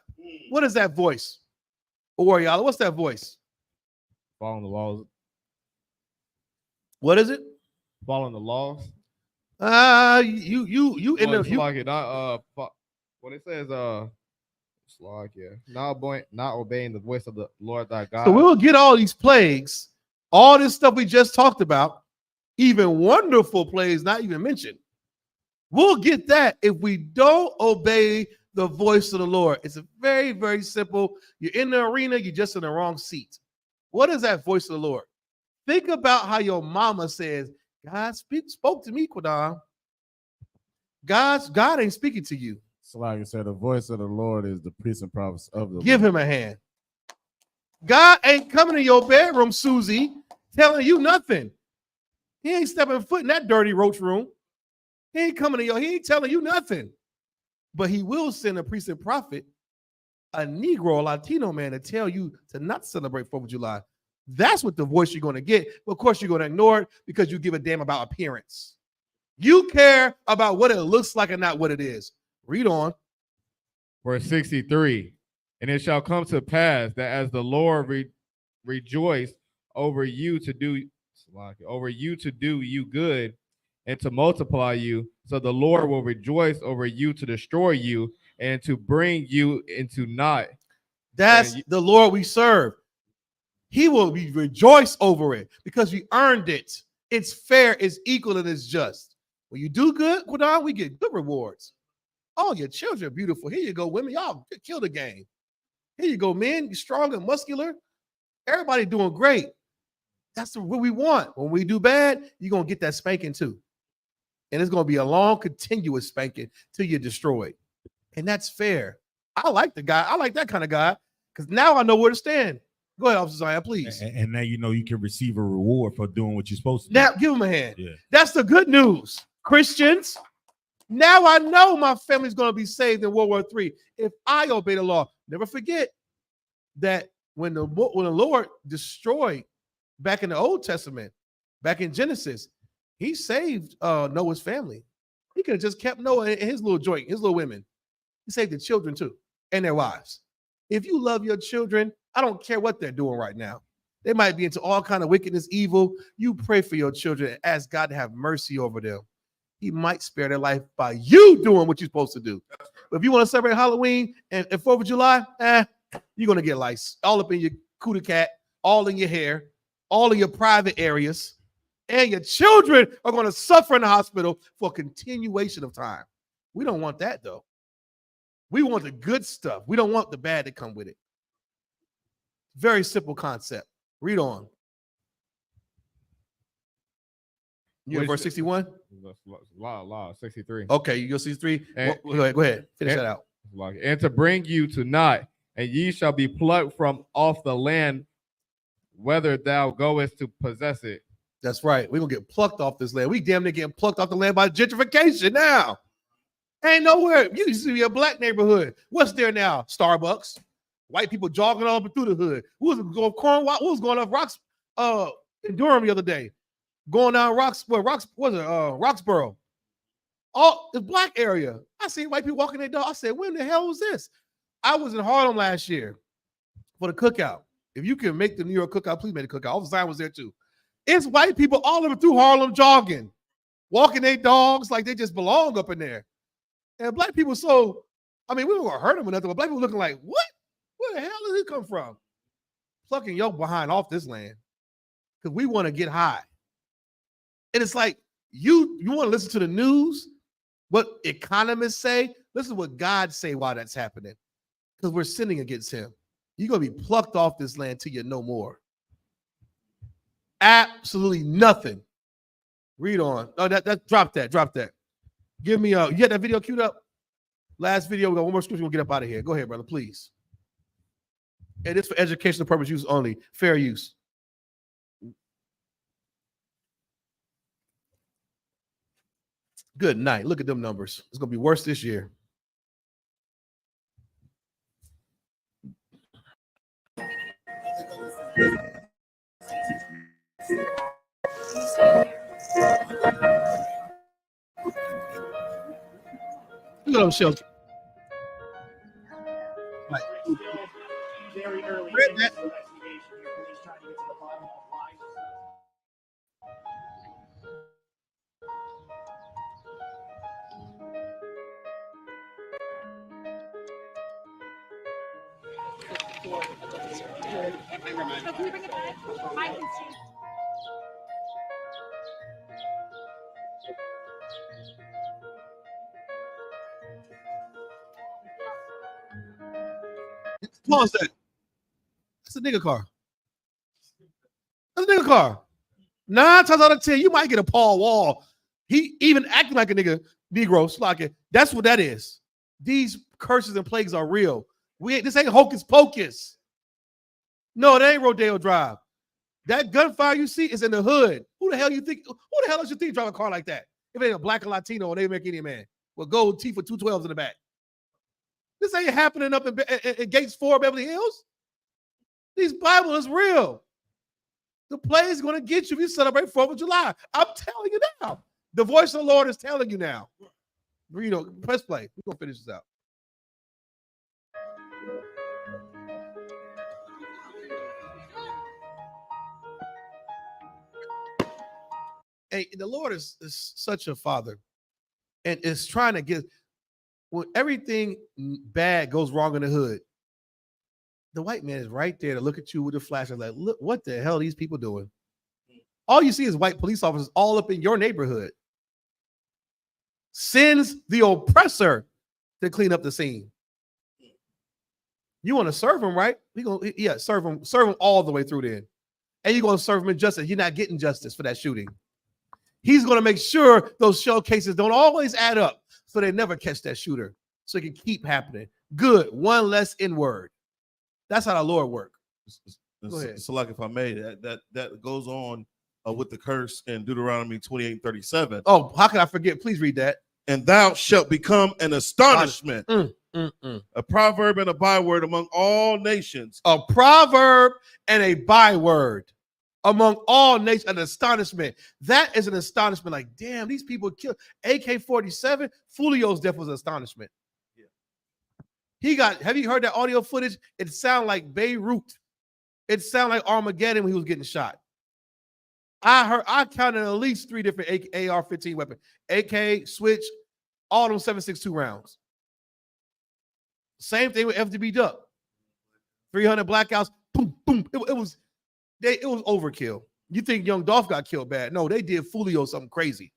What is that voice? Warrior, what's that voice? Following the laws. What is it? Following the laws. You in the like it, not what it says, not obeying the voice of the Lord thy God. So we'll get all these plagues, all this stuff we just talked about, even wonderful plagues not even mentioned. We'll get that if we don't obey the voice of the Lord. It's a very, very simple. You're in the arena, you're just in the wrong seat. What is that voice of the Lord? Think about how your mama says, God spoke to me, Quadam. God ain't speaking to you. So like I said, the voice of the Lord is the priest and prophets of the Give Lord. him a hand. God ain't coming to your bedroom, Susie, telling you nothing. He ain't stepping foot in that dirty roach room. He ain't coming to he ain't telling you nothing. But he will send a priest and prophet, a Negro, a Latino man, to tell you to not celebrate 4th of July. That's what the voice you're going to get. But of course, you're going to ignore it because you give a damn about appearance. You care about what it looks like and not what it is. Read on. Verse 63. And it shall come to pass that as the Lord rejoice over you to do you good and to multiply you, so the Lord will rejoice over you to destroy you and to bring you into naught. That's the Lord we serve. He will rejoice over it because we earned it. It's fair, it's equal, and it's just. When you do good, Quadam, we get good rewards. Oh, your children are beautiful. Here you go, women. Y'all kill the game. Here you go, men. You're strong and muscular. Everybody doing great. That's what we want. When we do bad, you're going to get that spanking too. And it's going to be a long, continuous spanking till you're destroyed. And that's fair. I like the guy. I like that kind of guy because now I know where to stand. Go ahead, Officer Zion, please. And now you know you can receive a reward for doing what you're supposed to do. Now, give him a hand. Yeah. That's the good news. Christians, now I know my family's going to be saved in World War III if I obey the law. Never forget that when the Lord destroyed back in the Old Testament, back in Genesis, he saved Noah's family. He could have just kept Noah and his little joint, his little women. He saved the children too and their wives. If you love your children, I don't care what they're doing right now. They might be into all kind of wickedness, evil. You pray for your children and ask God to have mercy over them. He might spare their life by you doing what you're supposed to do. But if you want to celebrate Halloween and 4th of July, you're going to get lice all up in your cootie cat, all in your hair, all in your private areas. And your children are going to suffer in the hospital for a continuation of time. We don't want that, though. We want the good stuff. We don't want the bad to come with it. Very simple concept. Read on. You verse 61? Law 63. Okay, you go 63. Go ahead. Finish that out. And to bring you to naught, and ye shall be plucked from off the land, whether thou goest to possess it. That's right. We're gonna get plucked off this land. We damn near getting plucked off the land by gentrification now. Ain't nowhere. You used to be a black neighborhood. What's there now? Starbucks. White people jogging all up through the hood. Who was going Cornwall? What was going up Rocks in Durham the other day? Going down Roxborough. All the black area. I seen white people walking their dog. I said, when the hell was this? I was in Harlem last year for the cookout. If you can make the New York cookout, please make the cookout. All the Zion was there too. It's white people all over through Harlem jogging, walking their dogs like they just belong up in there. And black people, we weren't gonna hurt them or nothing, but black people looking like, what? Where the hell did he come from? Plucking your behind off this land because we want to get high. And it's like, you want to listen to the news, what economists say? Listen to what God say while that's happening, because we're sinning against him. You're going to be plucked off this land till you're no more. Absolutely nothing. Read on. Oh, drop that. Give me you had that video queued up? Last video, we got one more scripture, we'll get up out of here. Go ahead, brother, please. And it's for educational purpose use only. Fair use. Good night. Look at them numbers. It's going to be worse this year. Look at those shells. Like, Very early read in that. this investigation, your police trying to get to the bottom of why. Can you bring it back? I can see. Pause that. That's a nigga car. That's a nigga car. 9 times out of 10, you might get a Paul Wall. He even acting like a nigga, Negro, slocking. That's what that is. These curses and plagues are real. This ain't hocus pocus. No, it ain't Rodeo Drive. That gunfire you see is in the hood. Who the hell else you think drive a car like that? If it ain't a black or Latino, they make any man with gold teeth with 212s in the back. This ain't happening up in Gates 4, Beverly Hills. These Bible is real. The play is going to get you if you celebrate 4th of July. I'm telling you now. The voice of the Lord is telling you now. Press play. We're going to finish this out. Hey, the Lord is such a father and is trying to get, when everything bad goes wrong in the hood, the white man is right there to look at you with a flashlight like, look, what the hell are these people doing? All you see is white police officers all up in your neighborhood. Sends the oppressor to clean up the scene. You want to serve him, right? Serve him all the way through then. And you're going to serve him injustice. You're not getting justice for that shooting. He's going to make sure those showcases don't always add up so they never catch that shooter. So it can keep happening. Good. One less N-word. That's how the Lord works. Go ahead. So, like, if I may, that goes on with the curse in Deuteronomy 28:37. Oh, how can I forget? Please read that. And thou shalt become an astonishment, a proverb and a byword among all nations. A proverb and a byword among all nations, an astonishment. That is an astonishment. Like, damn, these people killed AK-47. Fulio's death was an astonishment. Have you heard that audio footage? It sounded like Beirut. It sounded like Armageddon when he was getting shot. I counted at least 3 different AR-15 weapons. AK, switch, all them 7.62 rounds. Same thing with FDB Duck. 300 blackouts, boom, boom. It was overkill. You think Young Dolph got killed bad? No, they did Fulio something crazy.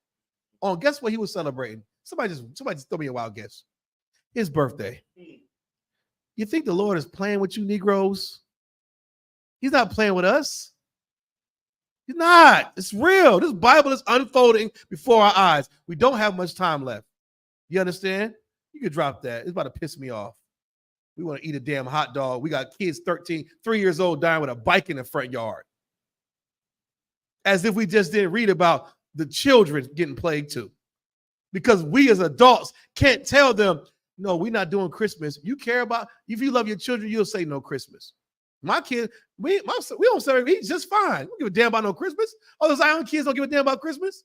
Oh, guess what he was celebrating? Somebody just throw me a wild guess. His birthday. You think the Lord is playing with you Negroes? He's not playing with us. He's not. It's real. This Bible is unfolding before our eyes. We don't have much time left. You understand? You could drop that. It's about to piss me off. We want to eat a damn hot dog. We got kids 3 years old dying with a bike in the front yard. As if we just didn't read about the children getting plagued too. Because we as adults can't tell them, no, we're not doing Christmas. You care about, if you love your children, you'll say no Christmas. My kid, we don't celebrate. He's just fine. We don't give a damn about no Christmas. All those Zion kids don't give a damn about Christmas.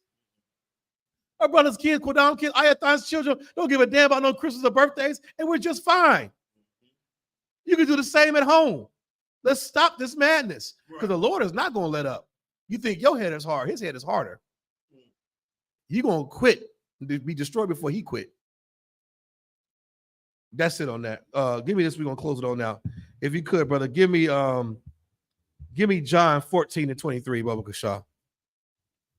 Our brother's kids, Quadam kids, Ayathon's children don't give a damn about no Christmas or birthdays, and we're just fine. You can do the same at home. Let's stop this madness because the Lord is not going to let up. You think your head is hard. His head is harder. You're going to quit, be destroyed before he quit. That's it on that. Give me this. We're going to close it on now. If you could, brother, give me John 14 and 23, Baba Kashaw. You know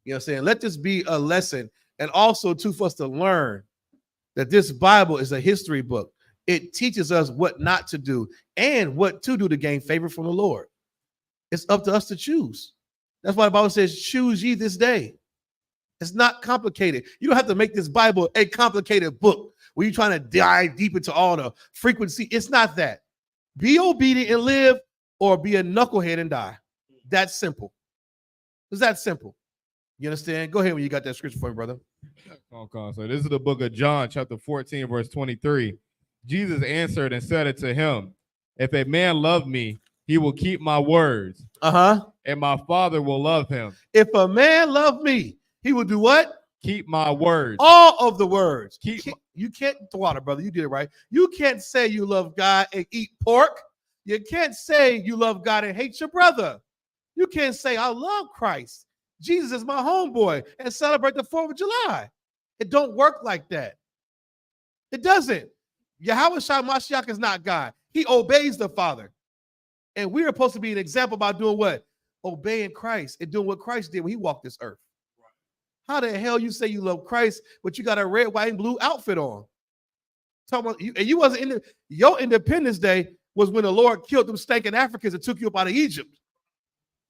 what I'm saying? Let this be a lesson, and also too for us to learn that this Bible is a history book. It teaches us what not to do and what to do to gain favor from the Lord. It's up to us to choose. That's why the Bible says, choose ye this day. It's not complicated. You don't have to make this Bible a complicated book where you're trying to dive deep into all the frequency. It's not that. Be obedient and live, or be a knucklehead and die. That's simple. It's that simple. You understand? Go ahead when you got that scripture for me, brother. Okay, so this is the book of John, chapter 14, verse 23. Jesus answered and said unto him, if a man love me, he will keep my words. And my Father will love him. If a man love me, he will do what? Keep my words. All of the words. You can't water, brother. You did it right. You can't say you love God and eat pork. You can't say you love God and hate your brother. You can't say I love Christ. Jesus is my homeboy and celebrate the 4th of July. It don't work like that. It doesn't. Yahawashi Mashiach is not God. He obeys the Father. And we are supposed to be an example by doing what? Obeying Christ and doing what Christ did when he walked this earth. How the hell you say you love Christ, but you got a red, white, and blue outfit on? Talking about you, and you wasn't in your Independence Day was when the Lord killed them stinking Africans and took you up out of Egypt.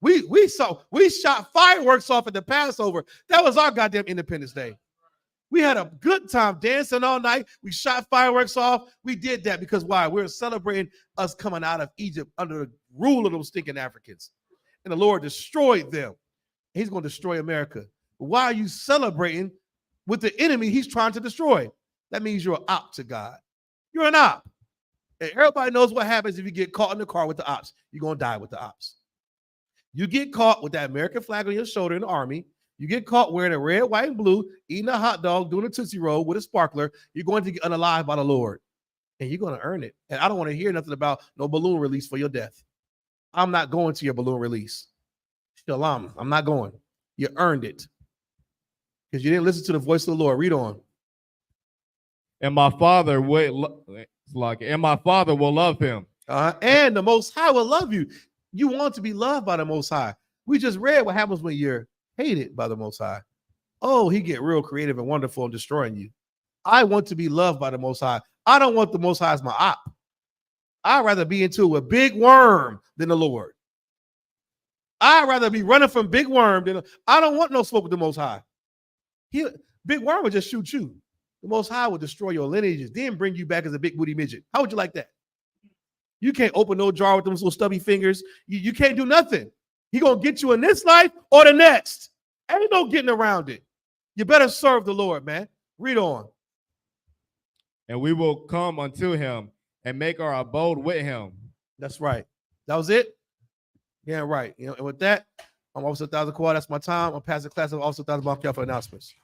We shot fireworks off at the Passover. That was our goddamn Independence Day. We had a good time dancing all night. We shot fireworks off. We did that because why? We were celebrating us coming out of Egypt under the rule of those stinking Africans. And the Lord destroyed them. He's going to destroy America. Why are you celebrating with the enemy he's trying to destroy? That means you're an op to God. You're an op. And everybody knows what happens if you get caught in the car with the ops. You're going to die with the ops. You get caught with that American flag on your shoulder in the army. You get caught wearing a red, white, and blue, eating a hot dog, doing a Tootsie Roll with a sparkler. You're going to get unalived by the Lord. And you're going to earn it. And I don't want to hear nothing about no balloon release for your death. I'm not going to your balloon release. Shalom. I'm not going. You earned it. Because you didn't listen to the voice of the Lord. Read on. And my Father will love him. And the Most High will love you. You want to be loved by the Most High. We just read what happens when you're hated by the Most High. Oh, he get real creative and wonderful in destroying you. I want to be loved by the Most High. I don't want the Most High as my op. I'd rather be into a big worm than the Lord. I'd rather be running from big worm than I don't want no smoke with the Most High. Big worm would just shoot you. The Most High would destroy your lineages, then bring you back as a big booty midget. How would you like that? You can't open no jar with them little stubby fingers. You can't do nothing. He gonna get you in this life or the next. Ain't no getting around it. You better serve the Lord, man. Read on. And we will come unto him and make our abode with him. That's right. That was it. Yeah, right. You know, and with that, I'm Officer 1000 Quad. That's my time. I'm passing class of Officer 1000 Bonkel for announcements.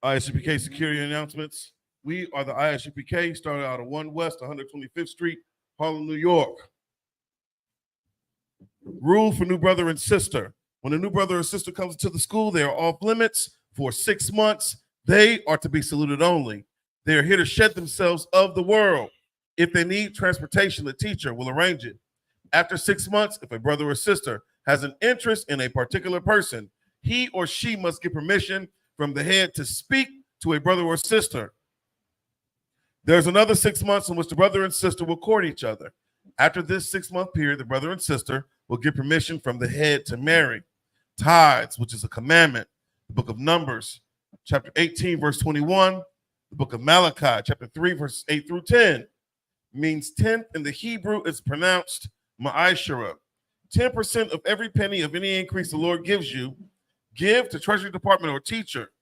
I.S.U.P.K security announcements. We are the I.S.U.P.K, started out of 1 West 125th Street, Harlem, New York. Rule for new brother and sister. When a new brother or sister comes into the school, they are off limits for 6 months. They are to be saluted only. They are here to shed themselves of the world. If they need transportation, the teacher will arrange it. After 6 months, if a brother or sister has an interest in a particular person, he or she must get permission from the head to speak to a brother or sister. There's another 6 months in which the brother and sister will court each other. After this 6-month period, the brother and sister will get permission from the head to marry. Tithes, which is a commandment, the book of Numbers, chapter 18, verse 21. The book of Malachi, chapter 3, verses 8 through 10. Means tenth in the Hebrew is pronounced ma'ashara. 10% of every penny of any increase the Lord gives you, give to Treasury Department or teacher.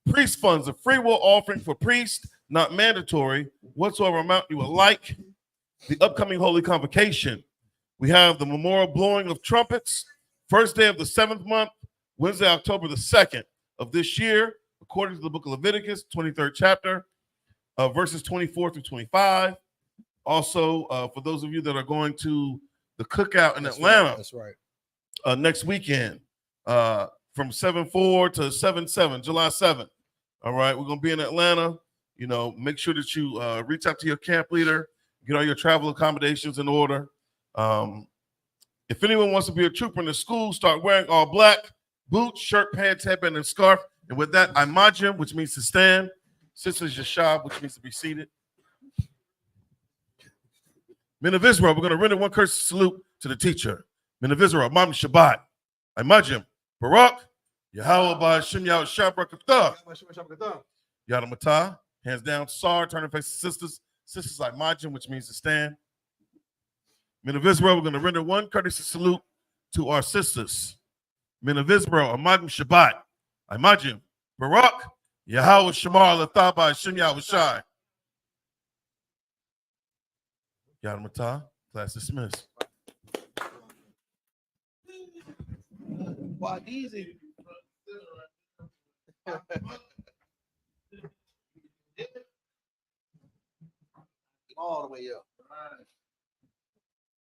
Priest funds, a free will offering for priest, not mandatory, whatsoever amount you would like. The upcoming Holy Convocation. We have the memorial blowing of trumpets, first day of the 7th month, Wednesday, October the 2nd of this year, according to the book of Leviticus, 23rd chapter, verses 24 through 25. Also, for those of you that are going to the cookout in Atlanta, that's right. Next weekend, from 7/4 to 7/7, July 7th. All right, we're gonna be in Atlanta. You know, make sure that you reach out to your camp leader, get all your travel accommodations in order. If anyone wants to be a trooper in the school, start wearing all black, boots, shirt, pants, headband, and scarf. And with that, imajim, which means to stand. Sisters Yashab, which means to be seated. Men of Israel, we're going to render one courtesy salute to the teacher. Men of Israel, Mam Shabbat, imajim, Barak, Yahweh Ba'Shem Yahweh Shabrakatah, Yada Matah, hands down, Sar, turn and face the sisters. Sisters imajim, which means to stand. Men of Israel, we're going to render one courtesy salute to our sisters. Men of Israel, Imajim Shabbat, Imajim, Barak, Yahweh Shamar, Lathaba, Hashem Yahweh Shai. Yad Matah, class dismissed. Why easy?